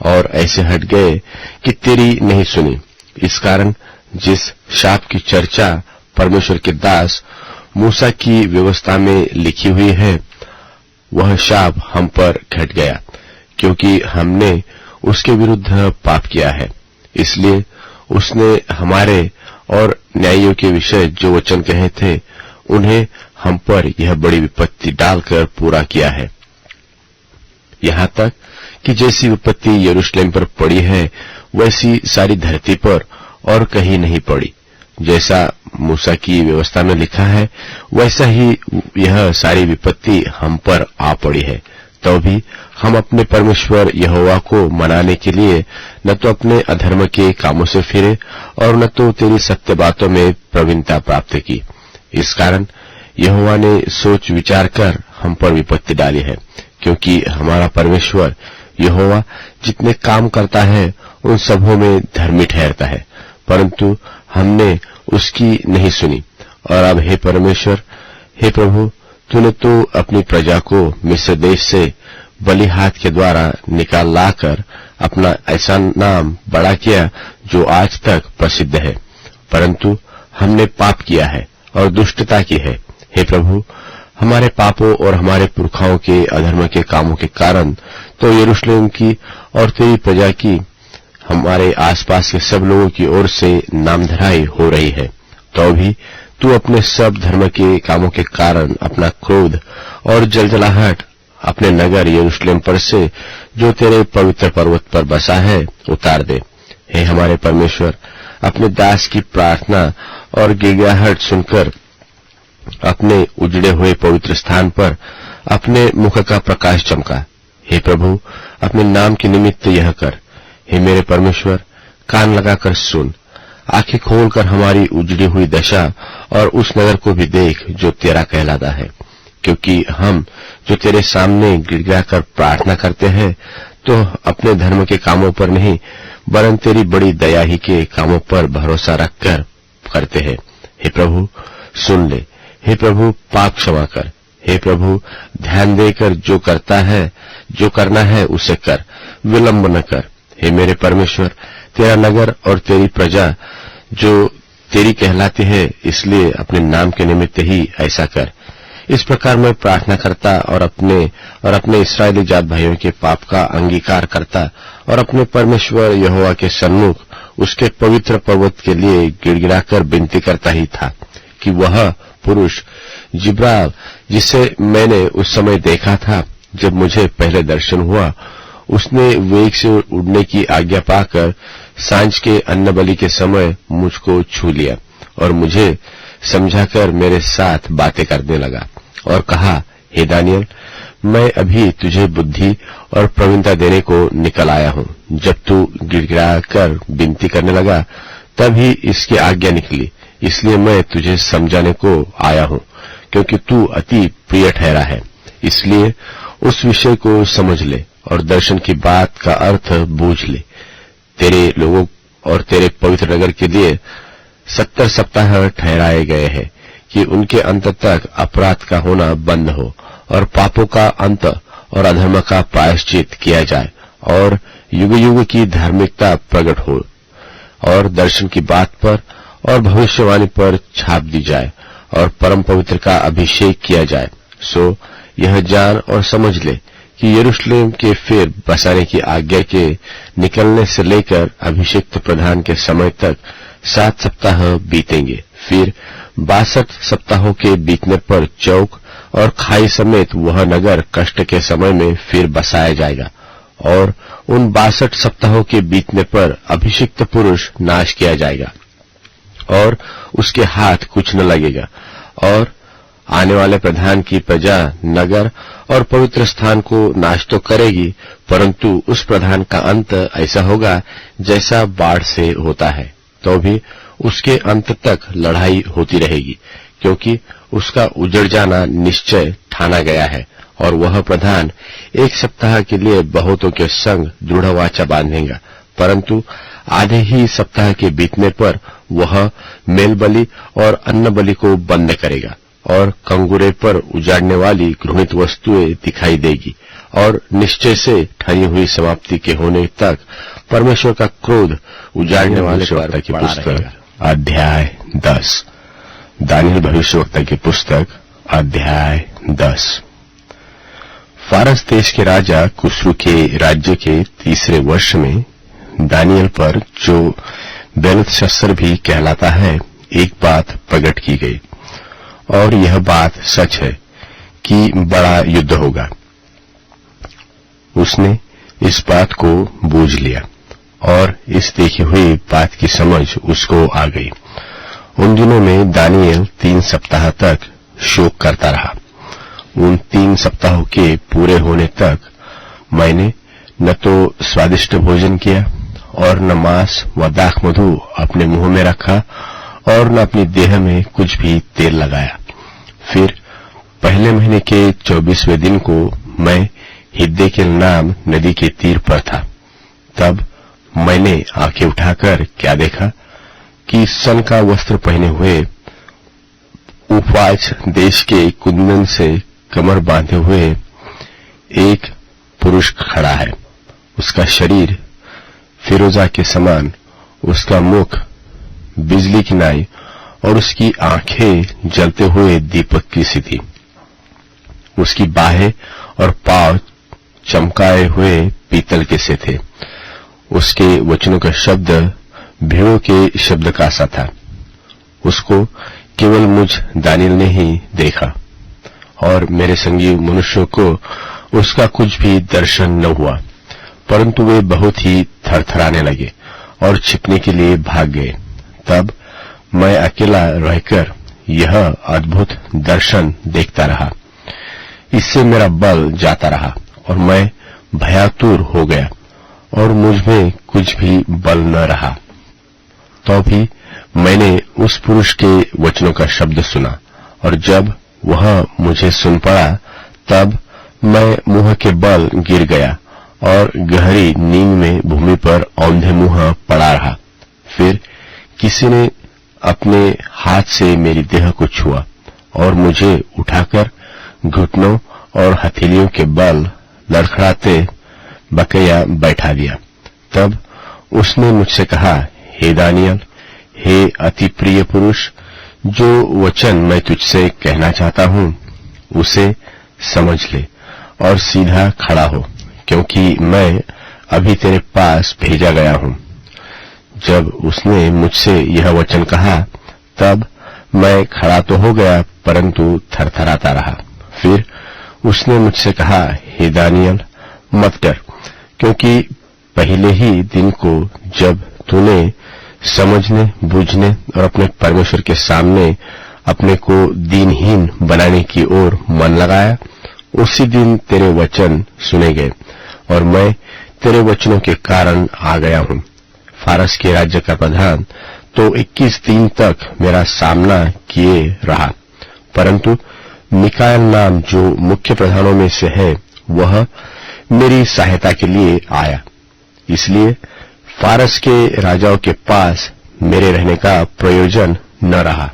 और ऐसे हट गए कि तेरी नहीं सुनी। इस कारण जिस शाप की चर्चा परमेश्वर के दास मूसा की व्यवस्था में लिखी हुई है, वह शाप हम पर घट गया, क्योंकि हमने उसके विरुद्ध पाप किया है। इसलिए उसने हमारे और न्यायियों के विषय जो वचन कहे थे, उन्हें हम पर यह बड़ी विपत्ति डालकर पूरा किया है, यहाँ तक कि जैसी विपत्ति यरूशलेम पर पड़ी है, वैसी सारी धरती पर और कहीं नहीं पड़ी। जैसा मूसा की व्यवस्था में लिखा है, वैसा ही यह सारी विपत्ति हम पर आ पड़ी है। तो भी हम अपने परमेश्वर यहोवा को मनाने के लिए न तो अपने अधर्म के कामों से फिरे और न तो तेरी सत्य बातों में प्रवीणता प्राप्त की। इस कारण यहोवा ने सोच विचार कर हम पर विपत्ति डाली है, क्योंकि हमारा परमेश्वर यहोवा जितने काम करता है उन सबों में धर्मी ठहरता है, परंतु हमने उसकी नहीं सुनी। और अब हे परमेश्वर, हे प्रभु, तूने तो अपनी प्रजा को मिस्र देश से बलि हाथ के द्वारा निकाल लाकर अपना ऐसा नाम बड़ा किया जो आज तक प्रसिद्ध है, परंतु हमने पाप किया है और दुष्टता की है। हे प्रभु, हमारे पापों और हमारे पुरखाओं के अधर्म के कामों के कारण तो यरूशलेम की और तेरी प्रजा की, हमारे आसपास के सब लोगों की ओर से नामधराई हो रही है। तो भी तू अपने सब धर्म के कामों के कारण अपना क्रोध और जलजलाहट अपने नगर यरूशलेम पर से, जो तेरे पवित्र पर्वत पर बसा है, उतार दे। हे हमारे परमेश्वर, अपने दास की प्रार्थना और गिड़गिड़ाहट सुनकर अपने उजड़े हुए पवित्र स्थान पर अपने मुख का प्रकाश चमका। हे प्रभु, अपने नाम के निमित्त यह कर। हे मेरे परमेश्वर, कान लगाकर सुन, आंखें खोलकर हमारी उजड़ी हुई दशा और उस नगर को भी देख जो तेरा कहलाता है, क्योंकि हम जो तेरे सामने गिड़गिड़ाकर प्रार्थना करते हैं, तो अपने धर्म के कामों पर नहीं, वरन तेरी बड़ी दया ही के कामों पर भरोसा रखकर करते हैं। हे प्रभु, सुन ले। हे प्रभु, पाप क्षमा कर। हे प्रभु, ध्यान देकर जो करना है उसे कर, विलंब न कर। हे मेरे परमेश्वर, तेरा नगर और तेरी प्रजा जो तेरी कहलाती है, इसलिए अपने नाम के निमित्त ही ऐसा कर। इस प्रकार मैं प्रार्थना करता और अपने इस्राएली जात भाइयों के पाप का अंगीकार करता और अपने परमेश्वर यहोवा के सन्मुख उसके पवित्र पर्वत के लिए गिड़गिड़ाकर विनती करता ही था कि वह पुरुष जिब्राल, जिसे मैंने उस समय देखा था जब मुझे पहले दर्शन हुआ, उसने वेग से उड़ने की आज्ञा पाकर सांझ के अन्न बलि के समय मुझको छू लिया और मुझे समझाकर मेरे साथ बातें करने लगा और कहा, हे दानियल, मैं अभी तुझे बुद्धि और प्रवीणता देने को निकल आया हूँ। जब तू गिड़गिड़ाकर विनती करने लगा, तभी इसकी आज्ञा निकली, इसलिए मैं तुझे समझाने को आया हूँ, क्योंकि तू अति प्रिय ठहरा है। इसलिए उस विषय को समझ ले और दर्शन की बात का अर्थ बूझ ले। तेरे लोगों और तेरे पवित्र नगर के लिए 70 सप्ताह ठहराए गए हैं कि उनके अंत तक अपराध का होना बंद हो और पापों का अंत और अधर्म का प्रायश्चित किया जाए और युग युग की धार्मिकता प्रकट हो और दर्शन की बात पर और भविष्यवाणी पर छाप दी जाए और परम पवित्र का अभिषेक किया जाए। सो यह जान और समझ ले कि यरूशलेम के फिर बसाने की आज्ञा के निकलने से लेकर अभिषिक्त प्रधान के समय तक 7 सप्ताह बीतेंगे। फिर 62 सप्ताहों के बीतने पर चौक और खाई समेत वह नगर कष्ट के समय में फिर बसाया जाएगा और उन 62 सप्ताहों के बीतने पर अभिषिक्त पुरुष नाश किया जाएगा और उसके हाथ कुछ न लगेगा। और आने वाले प्रधान की प्रजा नगर और पवित्र स्थान को नाश तो करेगी, परंतु उस प्रधान का अंत ऐसा होगा जैसा बाढ़ से होता है, तो भी उसके अंत तक लड़ाई होती रहेगी, क्योंकि उसका उजड़ जाना निश्चय ठाना गया है। और वह प्रधान 1 सप्ताह के लिए बहुतों के संग दृढ़ वाचा बांधेगा, परंतु आधे ही सप्ताह के बीतने पर वह मेल बलि और अन्न बलि को बंद करेगा और कंगूरे पर उजाड़ने वाली घृणित वस्तुएं दिखाई देगी और निश्चय से ठनी हुई समाप्ति के होने तक परमेश्वर का क्रोध उजाड़ने वाले भविष्यवक्ता की पुस्तक अध्याय 10। दानियल भविष्यवक्ता की पुस्तक अध्याय 10। फारस देश के राजा कुस्रू के राज्य के 3रे वर्ष में दानियल पर, जो बेलतशस्सर भी कहलाता है, एक बात प्रकट की गई और यह बात सच है कि बड़ा युद्ध होगा। उसने इस बात को बूझ लिया और इस देखी हुई बात की समझ उसको आ गई। उन दिनों में दानियल 3 सप्ताह तक शोक करता रहा। उन 3 सप्ताहों के पूरे होने तक मैंने न तो स्वादिष्ट भोजन किया और न मांस व दाख मधु अपने मुंह में रखा और न अपनी देह में कुछ भी तेल लगाया। फिर पहले महीने के 24वें दिन को मैं हिद्देकेल नाम नदी के तीर पर था। तब मैंने आंखें उठाकर क्या देखा कि सन का वस्त्र पहने हुए उफाज देश के कुंदन से कमर बांधे हुए एक पुरुष खड़ा है। उसका शरीर फिरोजा के समान, उसका मुख बिजली की नाई और उसकी आंखें जलते हुए दीपक की सी थी। उसकी बाहें और पांव चमकाए हुए पीतल के से थे। उसके वचनों का शब्द भेड़ों के शब्द का सा था। उसको केवल मुझ दानियल ने ही देखा और मेरे संगी मनुष्यों को उसका कुछ भी दर्शन न हुआ, परंतु वे बहुत ही थरथराने लगे और छिपने के लिए भाग गए। तब मैं अकेला रहकर यह अद्भुत दर्शन देखता रहा। इससे मेरा बल जाता रहा और मैं भयातुर हो गया और मुझ में कुछ भी बल न रहा। तो भी मैंने उस पुरुष के वचनों का शब्द सुना और जब वह मुझे सुन पड़ा, तब मैं मुंह के बल गिर गया और गहरी नींद में भूमि पर औंधे मुंह पड़ा रहा। फिर किसी ने अपने हाथ से मेरी देह को छुआ और मुझे उठाकर घुटनों और हथेलियों के बल लड़खड़ाते बकैया बैठा दिया। तब उसने मुझसे कहा, हे दानियल, हे अति प्रिय पुरुष, जो वचन मैं तुझसे कहना चाहता हूं उसे समझ ले और सीधा खड़ा हो, क्योंकि मैं अभी तेरे पास भेजा गया हूं। जब उसने मुझसे यह वचन कहा, तब मैं खड़ा तो हो गया, परंतु थरथराता रहा। फिर उसने मुझसे कहा, हे दानियल, मत डर, क्योंकि पहले ही दिन को जब तूने समझने, बूझने और अपने परमेश्वर के सामने अपने को दीनहीन बनाने की ओर मन लगाया, उसी दिन तेरे वचन सुने गए और मैं तेरे वचनों के कारण आ गया हूं। फारस के राज्य का प्रधान तो 21 दिन तक मेरा सामना किए रहा, परंतु मिकाएल नाम जो मुख्य प्रधानों में से है, वह मेरी सहायता के लिए आया। इसलिए फारस के राजाओं के पास मेरे रहने का प्रयोजन न रहा।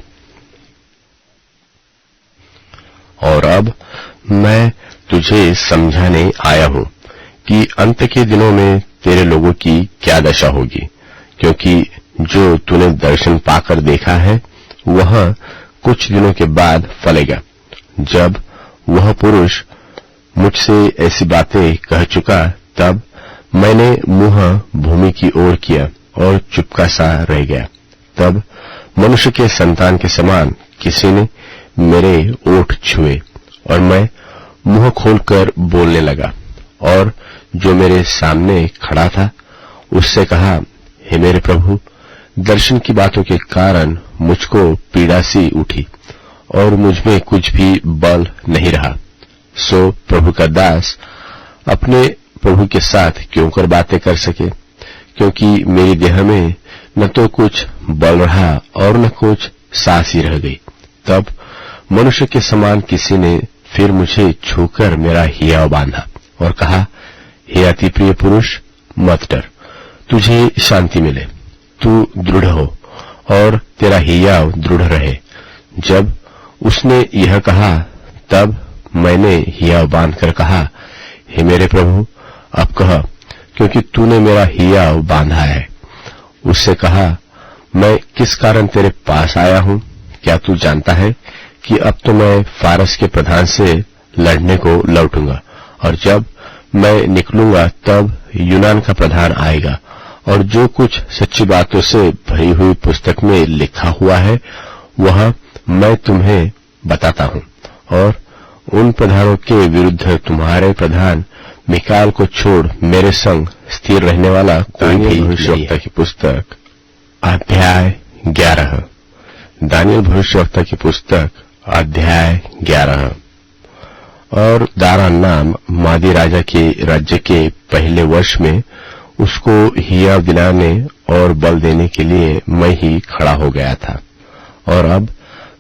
और अब मैं तुझे समझाने आया हूं कि अंत के दिनों में तेरे लोगों की क्या दशा होगी, क्योंकि जो तूने दर्शन पाकर देखा है वह कुछ दिनों के बाद फलेगा। जब वह पुरुष मुझसे ऐसी बातें कह चुका, तब मैंने मुंह भूमि की ओर किया और चुपका सा रह गया। तब मनुष्य के संतान के समान किसी ने मेरे ओठ छुए और मैं मुंह खोलकर बोलने लगा, और जो मेरे सामने खड़ा था उससे कहा, हे मेरे प्रभु, दर्शन की बातों के कारण मुझको पीड़ा सी उठी और मुझमें कुछ भी बल नहीं रहा। सो प्रभु का दास अपने प्रभु के साथ क्यों कर बातें कर सके, क्योंकि मेरी देह में न तो कुछ बल रहा और न कुछ सांस ही रह गई। तब मनुष्य के समान किसी ने फिर मुझे छूकर मेरा हियाव बांधा और कहा, हे अति प्रिय पुरुष, मत डर, तुझे शांति मिले, तू दृढ़ हो और तेरा हियाव दृढ़ रहे। जब उसने यह कहा, तब मैंने हियाव बांधकर कहा, हे मेरे प्रभु, अब कह, क्योंकि तूने मेरा हियाव बांधा है। उससे कहा, मैं किस कारण तेरे पास आया हूं? क्या तू जानता है कि अब तो मैं फारस के प्रधान से लड़ने को लौटूंगा, और जब मैं निकलूंगा तब यूनान का प्रधान आएगा, और जो कुछ सच्ची बातों से भरी हुई पुस्तक में लिखा हुआ है वह मैं तुम्हें बताता हूं। और उन प्रधानों के विरुद्ध तुम्हारे प्रधान मिकाएल को छोड़ मेरे संग स्थिर रहने वाला कोई भी भविष्यवक्ता की पुस्तक। अध्याय 11। दानियल भविष्यवक्ता की पुस्तक अध्याय 11। और दारा नाम मादी राजा के राज्य के पहले वर्ष में उसको हियाव दिलाने और बल देने के लिए मैं ही खड़ा हो गया था। और अब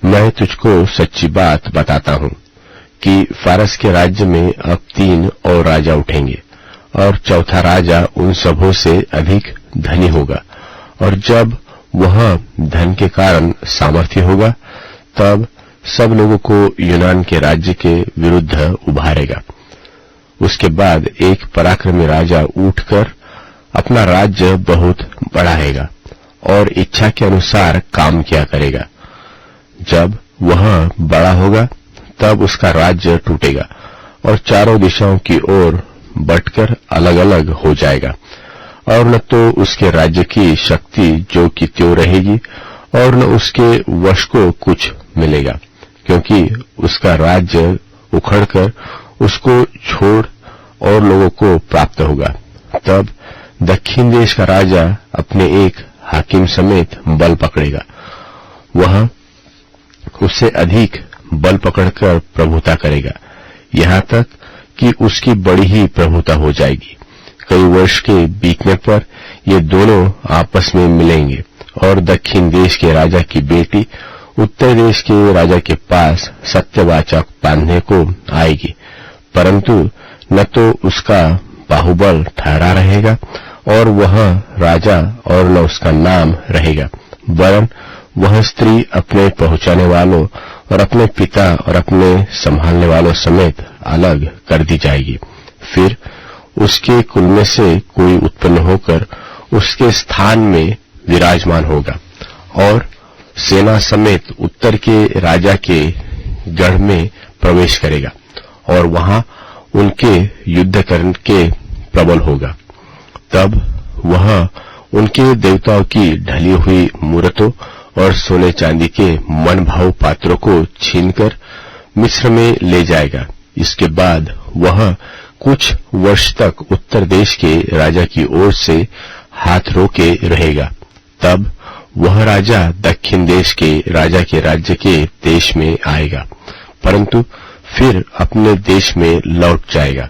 मैं तुझको सच्ची बात बताता हूं कि फारस के राज्य में अब 3 और राजा उठेंगे, और चौथा राजा उन सबों से अधिक धनी होगा, और जब वह धन के कारण सामर्थ्य होगा तब सब लोगों को यूनान के राज्य के विरुद्ध उभारेगा। उसके बाद एक पराक्रमी राजा उठकर अपना राज्य बहुत बढ़ाएगा और इच्छा के अनुसार काम किया करेगा। जब वह बड़ा होगा तब उसका राज्य टूटेगा और चारों दिशाओं की ओर बंटकर अलग अलग हो जाएगा, और न तो उसके राज्य की शक्ति जो कि त्यों रहेगी और न उसके वश को कुछ मिलेगा, क्योंकि उसका राज्य उखड़कर उसको छोड़ और लोगों को प्राप्त होगा। तब दक्षिण देश का राजा अपने एक हाकिम समेत बल पकड़ेगा, वह उससे अधिक बल पकड़कर प्रभुता करेगा, यहाँ तक कि उसकी बड़ी ही प्रभुता हो जाएगी। कई वर्ष के बीतने पर ये दोनों आपस में मिलेंगे, और दक्षिण देश के राजा की बेटी उत्तर देश के राजा के पास सत्यवाचक बांधने को आएगी, परंतु न तो उसका बाहुबल ठहरा रहेगा और वह राजा, और न उसका नाम रहेगा, वरन वह स्त्री अपने पहुंचाने वालों और अपने पिता और अपने संभालने वालों समेत अलग कर दी जाएगी। फिर उसके कुल में से कोई उत्पन्न होकर उसके स्थान में विराजमान होगा, और सेना समेत उत्तर के राजा के गढ़ में प्रवेश करेगा, और वहां उनके युद्ध करके प्रबल होगा। तब वह उनके देवताओं की ढली हुई मूर्तों और सोने चांदी के मनभाव पात्रों को छीनकर मिस्र में ले जाएगा। इसके बाद वह कुछ वर्ष तक उत्तर देश के राजा की ओर से हाथ रोके रहेगा। तब वह राजा दक्षिण देश के राजा के राज्य के देश में आएगा, परंतु फिर अपने देश में लौट जाएगा।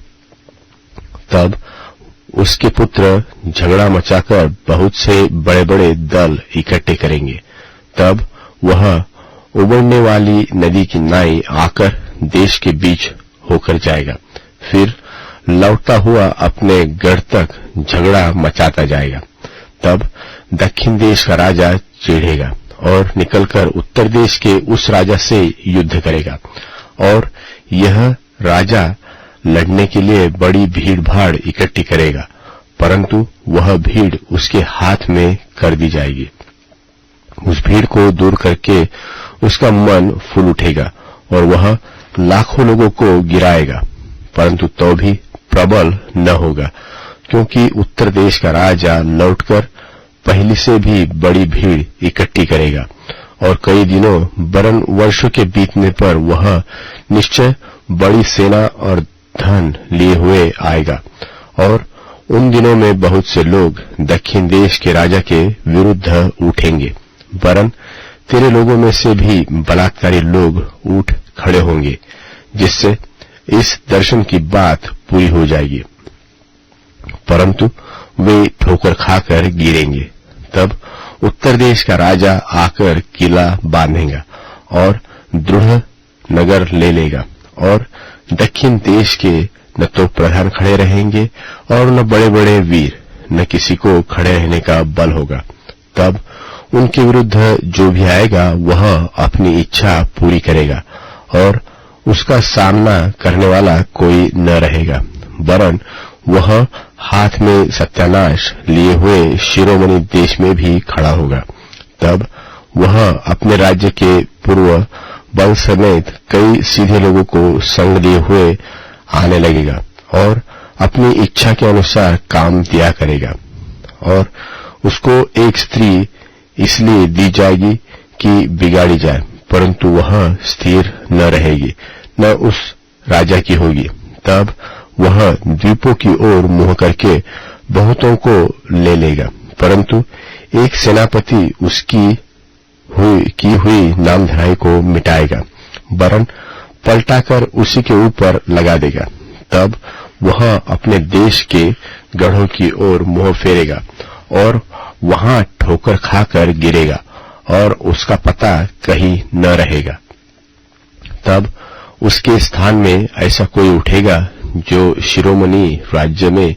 तब उसके पुत्र झगड़ा मचाकर बहुत से बड़े बड़े दल इकट्ठे करेंगे। तब वह उबलने वाली नदी की नाई आकर देश के बीच होकर जाएगा, फिर लौटता हुआ अपने गढ़ तक झगड़ा मचाता जाएगा। तब दक्षिण देश का राजा चिढ़ेगा और निकलकर उत्तर देश के उस राजा से युद्ध करेगा, और यह राजा लड़ने के लिए बड़ी भीड़ भाड़ इकट्ठी करेगा, परंतु वह भीड़ उसके हाथ में कर दी जाएगी। उस भीड़ को दूर करके उसका मन फूल उठेगा और वह लाखों लोगों को गिराएगा, परंतु तो भी प्रबल न होगा, क्योंकि उत्तर देश का राजा लौटकर पहले से भी बड़ी भीड़ इकट्ठी करेगा और कई दिनों वरन वर्षों के बीतने पर वह निश्चय बड़ी सेना और धन लिए हुए आएगा। और उन दिनों में बहुत से लोग दक्षिण देश के राजा के विरुद्ध उठेंगे, वरन तेरे लोगों में से भी बलात्कारी लोग उठ खड़े होंगे, जिससे इस दर्शन की बात पूरी हो जाएगी। परंतु वे ठोकर खाकर गिरेंगे। तब उत्तर देश का राजा आकर किला बांधेगा और दृढ़ नगर ले लेगा, और दक्षिण देश के न तो प्रधान खड़े रहेंगे और न बड़े बड़े वीर, न किसी को खड़े रहने का बल होगा। तब उनके विरुद्ध जो भी आएगा वह अपनी इच्छा पूरी करेगा और उसका सामना करने वाला कोई न रहेगा, वरन वह हाथ में सत्यानाश लिए हुए शिरोमणि देश में भी खड़ा होगा। तब वह अपने राज्य के पूर्व बल समेत कई सीधे लोगों को संग लिए हुए आने लगेगा और अपनी इच्छा के अनुसार काम दिया करेगा। और उसको एक स्त्री इसलिए दी जाएगी कि बिगाड़ी जाए, परंतु वह स्थिर न रहेगी, न उस राजा की होगी। तब वह द्वीपों की ओर मुंह करके बहुतों को ले लेगा, परंतु एक सेनापति उसकी की हुई नामधराई को मिटाएगा, वरन पलटाकर उसी के ऊपर लगा देगा। तब वह अपने देश के गढ़ों की ओर मुंह फेरेगा और वहां ठोकर खाकर गिरेगा और उसका पता कहीं न रहेगा। तब उसके स्थान में ऐसा कोई उठेगा जो शिरोमणि राज्य में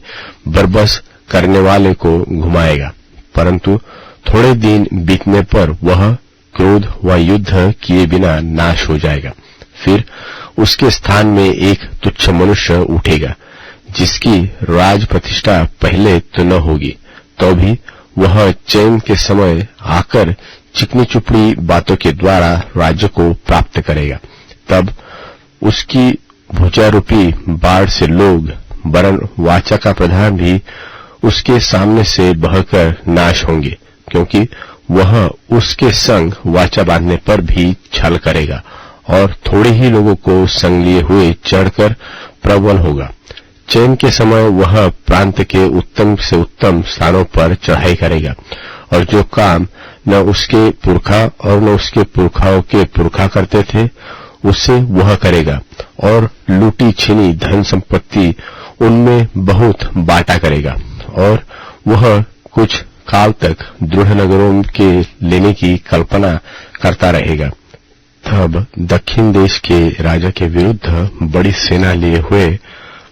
बरबस करने वाले को घुमाएगा, परंतु थोड़े दिन बीतने पर वह क्रोध व युद्ध किए बिना नाश हो जाएगा। फिर उसके स्थान में एक तुच्छ मनुष्य उठेगा, जिसकी राज प्रतिष्ठा पहले तो न होगी, तो भी वह चैन के समय आकर चिकनी चुपड़ी बातों के द्वारा राज्य को प्राप्त करेगा। तब उसकी भुजारूपी बाढ़ से लोग, वरन वाचा का प्रधान भी उसके सामने से बहकर नाश होंगे, क्योंकि वह उसके संग वाचा बांधने पर भी छल करेगा और थोड़े ही लोगों को संग लिए हुए चढ़कर प्रबल होगा। चैन के समय वह प्रांत के उत्तम से उत्तम स्थानों पर चढ़ाई करेगा, और जो काम न उसके पुरखा और न उसके पुरखाओं के पुरखा करते थे, उसे वह करेगा, और लूटी छीनी धन संपत्ति उनमें बहुत बांटा करेगा, और वह कुछ काल तक दृढ़ नगरों के लेने की कल्पना करता रहेगा। तब दक्षिण देश के राजा के विरुद्ध बड़ी सेना लिए हुए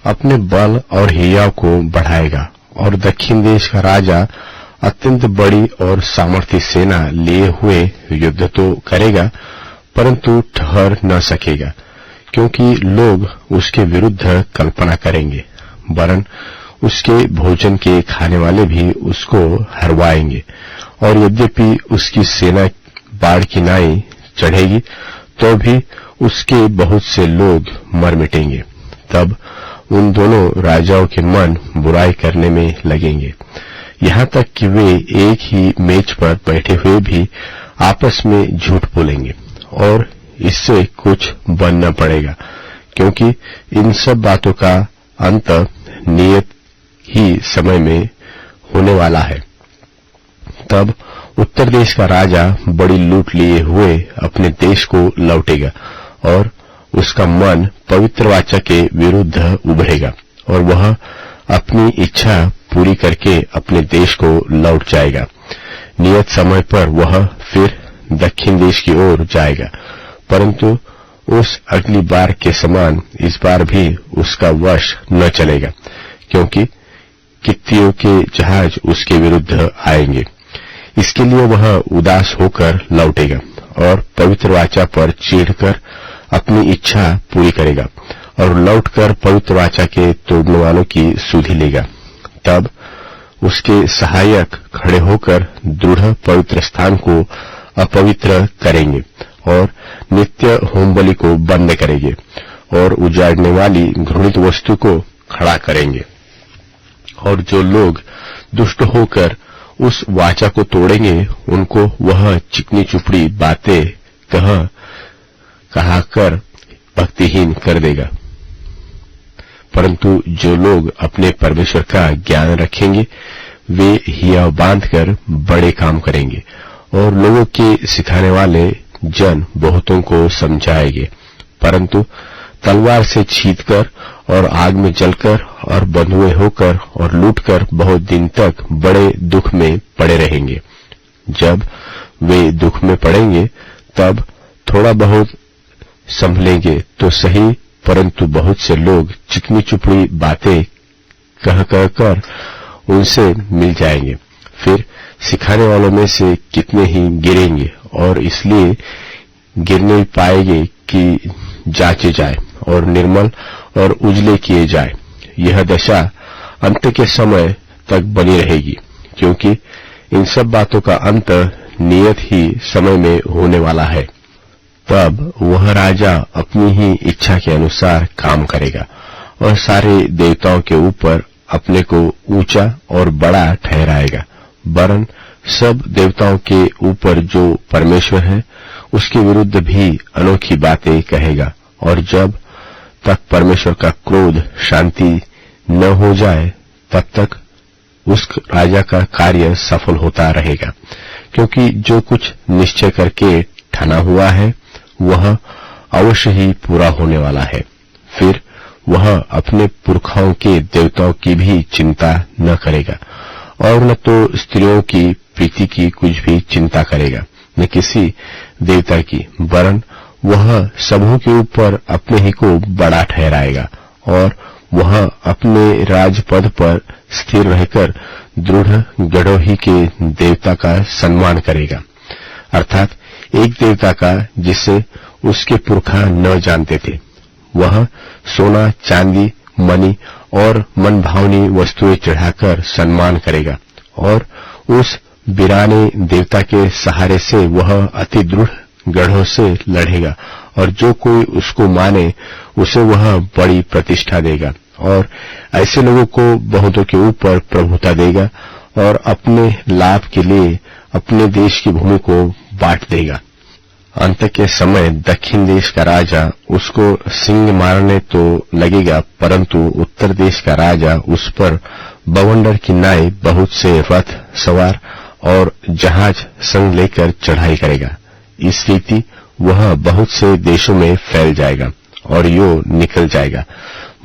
अपने बल और हियाव को बढ़ाएगा, और दक्षिण देश का राजा अत्यंत बड़ी और सामर्थी सेना लिए हुए युद्ध तो करेगा, परंतु ठहर न सकेगा, क्योंकि लोग उसके विरुद्ध कल्पना करेंगे, वरन उसके भोजन के खाने वाले भी उसको हरवाएंगे। और यद्यपि उसकी सेना बाढ़ की नाई चढ़ेगी, तो भी उसके बहुत से लोग मर मिटेंगे। तब उन दोनों राजाओं के मन बुराई करने में लगेंगे, यहाँ तक कि वे एक ही मेज पर बैठे हुए भी आपस में झूठ बोलेंगे, और इससे कुछ बनना पड़ेगा, क्योंकि इन सब बातों का अंत नियत ही समय में होने वाला है। तब उत्तर देश का राजा बड़ी लूट लिए हुए अपने देश को लौटेगा, और उसका मन पवित्र वाचा के विरुद्ध उभरेगा, और वह अपनी इच्छा पूरी करके अपने देश को लौट जाएगा। नियत समय पर वह फिर दक्षिण देश की ओर जाएगा, परंतु उस अगली बार के समान इस बार भी उसका वश न चलेगा, क्योंकि कित्तियों के जहाज उसके विरुद्ध आएंगे। इसके लिए वह उदास होकर लौटेगा और पवित्र वाचा पर चिढ़कर अपनी इच्छा पूरी करेगा, और लौटकर पवित्र वाचा के तोड़ने वालों की सुधि लेगा। तब उसके सहायक खड़े होकर दृढ़ पवित्र स्थान को अपवित्र करेंगे और नित्य होम बलि को बंद करेंगे और उजाड़ने वाली घृणित वस्तु को खड़ा करेंगे। और जो लोग दुष्ट होकर उस वाचा को तोड़ेंगे उनको वह चिकनी चुपड़ी बातें कहा कर भक्तिहीन कर देगा। परंतु जो लोग अपने परमेश्वर का ज्ञान रखेंगे वे हियाव बांधकर बड़े काम करेंगे और लोगों के सिखाने वाले जन बहुतों को समझाएंगे। परंतु तलवार से छींटकर और आग में जलकर और बंधुए होकर और लूटकर बहुत दिन तक बड़े दुख में पड़े रहेंगे। जब वे दुख में पड़ेंगे तब थोड़ा बहुत संभलेंगे तो सही, परंतु बहुत से लोग चिकनी चुपड़ी बातें कह कर उनसे मिल जाएंगे। फिर सिखाने वालों में से कितने ही गिरेंगे और इसलिए गिरने पाएंगे कि जांचे जाए और निर्मल और उजले किए जाए। यह दशा अंत के समय तक बनी रहेगी, क्योंकि इन सब बातों का अंत नियत ही समय में होने वाला है। तब वह राजा अपनी ही इच्छा के अनुसार काम करेगा और सारे देवताओं के ऊपर अपने को ऊंचा और बड़ा ठहराएगा। वरन सब देवताओं के ऊपर जो परमेश्वर है उसके विरुद्ध भी अनोखी बातें कहेगा। और जब तक परमेश्वर का क्रोध शांति न हो जाए तब तक उस राजा का कार्य सफल होता रहेगा, क्योंकि जो कुछ निश्चय करके ठाना हुआ है वह अवश्य ही पूरा होने वाला है। फिर वह अपने पुरखाओं के देवताओं की भी चिंता न करेगा और न तो स्त्रियों की प्रीति की कुछ भी चिंता करेगा, न किसी देवता की, वरन वह सबों के ऊपर अपने ही को बड़ा ठहराएगा और वह अपने राजपद पर स्थिर रहकर दृढ़ गढ़ों ही के देवता का सम्मान करेगा, अर्थात एक देवता का जिसे उसके पुरखा न जानते थे। वह सोना चांदी मणि और मन भावनी वस्तुएं चढ़ाकर सम्मान करेगा और उस बिराने देवता के सहारे से वह अति दृढ़ गढ़ों से लड़ेगा और जो कोई उसको माने उसे वह बड़ी प्रतिष्ठा देगा और ऐसे लोगों को बहुतों के ऊपर प्रभुता देगा और अपने लाभ के लिए अपने देश की भूमि को बांट देगा। अंत के समय दक्षिण देश का राजा उसको सिंग मारने तो लगेगा, परंतु उत्तर देश का राजा उस पर बवंडर की नाई बहुत से रथ सवार और जहाज संग लेकर चढ़ाई करेगा। इस रीति वह बहुत से देशों में फैल जाएगा और यो निकल जाएगा,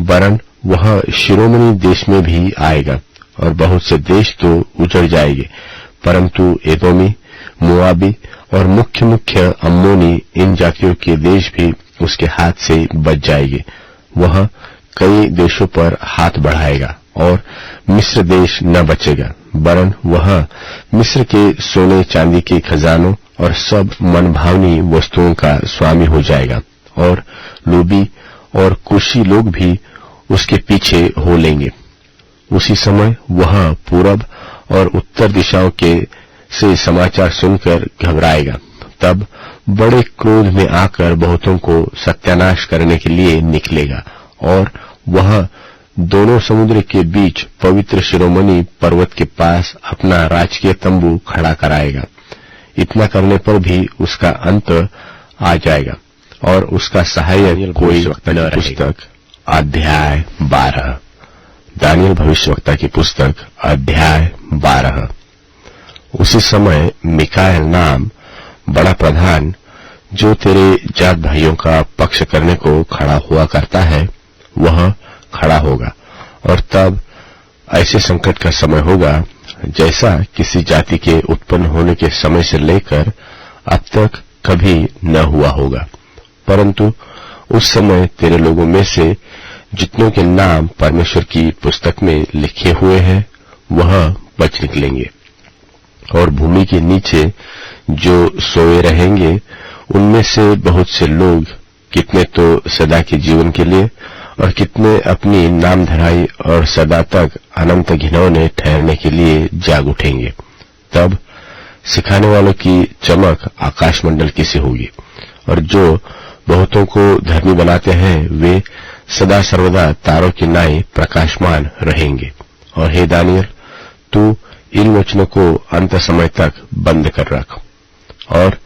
वरन वह शिरोमणि देश में भी आएगा और बहुत से देश तो उजड़ जाएंगे, परंतु एदोमी मोआबी और मुख्य मुख्य अम्मोनी इन जातियों के देश भी उसके हाथ से बच जाएंगे। वह कई देशों पर हाथ बढ़ाएगा और मिस्र देश न बचेगा, वरन वह मिस्र के सोने चांदी के खजानों और सब मनभावनी वस्तुओं का स्वामी हो जाएगा और लूबी और कुशी लोग भी उसके पीछे हो लेंगे। उसी समय वह पूरब और उत्तर दिशाओं के से समाचार सुनकर घबराएगा। तब बड़े क्रोध में आकर बहुतों को सत्यानाश करने के लिए निकलेगा और वह दोनों समुद्र के बीच पवित्र शिरोमणि पर्वत के पास अपना राजकीय तंबू खड़ा कराएगा। इतना करने पर भी उसका अंत आ जाएगा और उसका सहायक कोई न रहेगा। पुस्तक अध्याय 12। दानियल भविष्यवक्ता की पुस्तक अध्याय 12। उसी समय मिकाएल नाम बड़ा प्रधान जो तेरे जात भाइयों का पक्ष करने को खड़ा हुआ करता है वह खड़ा होगा और तब ऐसे संकट का समय होगा जैसा किसी जाति के उत्पन्न होने के समय से लेकर अब तक कभी न हुआ होगा। परंतु उस समय तेरे लोगों में से जितनों के नाम परमेश्वर की पुस्तक में लिखे हुए हैं वह बच निकलेंगे और भूमि के नीचे जो सोए रहेंगे उनमें से बहुत से लोग कितने तो सदा के जीवन के लिए और कितने अपनी नामधराई और सदा तक अनंत घिनौने ठहरने के लिए जाग उठेंगे। तब सिखाने वालों की चमक आकाशमंडल की सी होगी, और जो बहुतों को धर्मी बनाते हैं वे सदा सर्वदा तारों की नाई प्रकाशमान रहेंगे। और हे दानियल, तू इन वचनों को अंत समय तक बंद कर रख और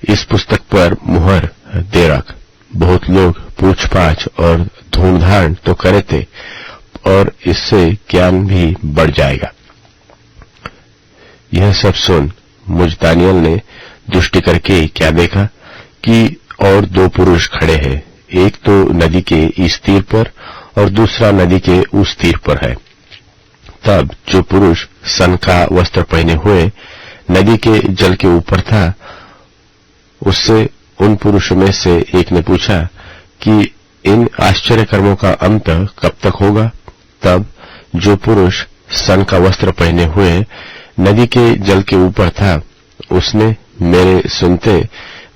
इस पुस्तक पर मुहर दे रख। बहुत लोग पूछ-पाछ और ढूंढ-धाड़ तो करे थे, और इससे ज्ञान भी बढ़ जाएगा। यह सब सुन मुझ दानियल ने दृष्टि करके क्या देखा कि और दो पुरुष खड़े हैं, एक तो नदी के इस तीर पर और दूसरा नदी के उस तीर पर है। तब जो पुरुष सन का वस्त्र पहने हुए नदी के जल के ऊपर था, उससे उन पुरुषों में से एक ने पूछा कि इन आश्चर्य कर्मों का अंत कब तक होगा। तब जो पुरुष सन का वस्त्र पहने हुए नदी के जल के ऊपर था, उसने मेरे सुनते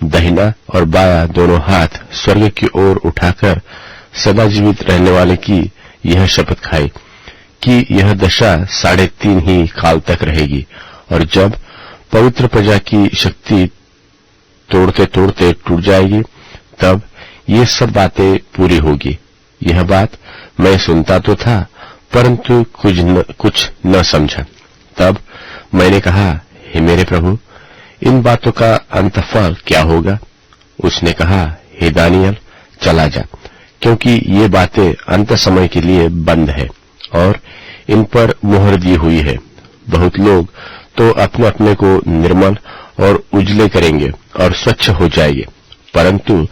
दाहिना और बायां दोनों हाथ स्वर्ग की ओर उठाकर सदा जीवित रहने वाले की यह शपथ खाई कि यह दशा 3.5 ही काल तक रहेगी, और जब पवित्र प्रजा की शक्ति तोड़ते तोड़ते टूट जाएगी, तब ये सब बातें पूरी होगी। यह बात मैं सुनता तो था, परंतु कुछ न समझा। तब मैंने कहा, हे मेरे प्रभु, इन बातों का अंतफल क्या होगा? उसने कहा, हे दानियल, चला जा, क्योंकि ये बातें अंत समय के लिए बंद है और इन पर मुहर दी हुई है। बहुत लोग तो अपने अपने को निर्मल और उजले करेंगे और स्वच्छ हो जाएंगे, परंतु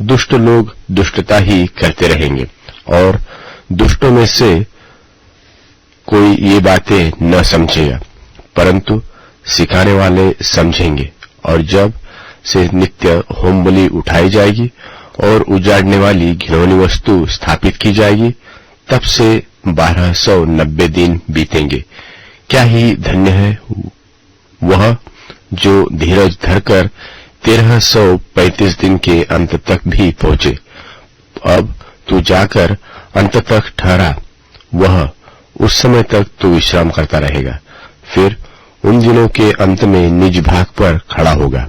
दुष्ट लोग दुष्टता ही करते रहेंगे, और दुष्टों में से कोई ये बातें न समझेगा, परंतु सिखाने वाले समझेंगे। और जब से नित्य होम बलि उठाई जाएगी और उजाड़ने वाली घिनौनी वस्तु स्थापित की जाएगी, तब से 1290 दिन बीतेंगे। क्या ही धन्य है वह जो धीरज धरकर 1335 दिन के अंत तक भी पहुंचे। अब तू जाकर अंत तक ठहरा, वह उस समय तक तू विश्राम करता रहेगा, फिर उन दिनों के अंत में निज भाग पर खड़ा होगा।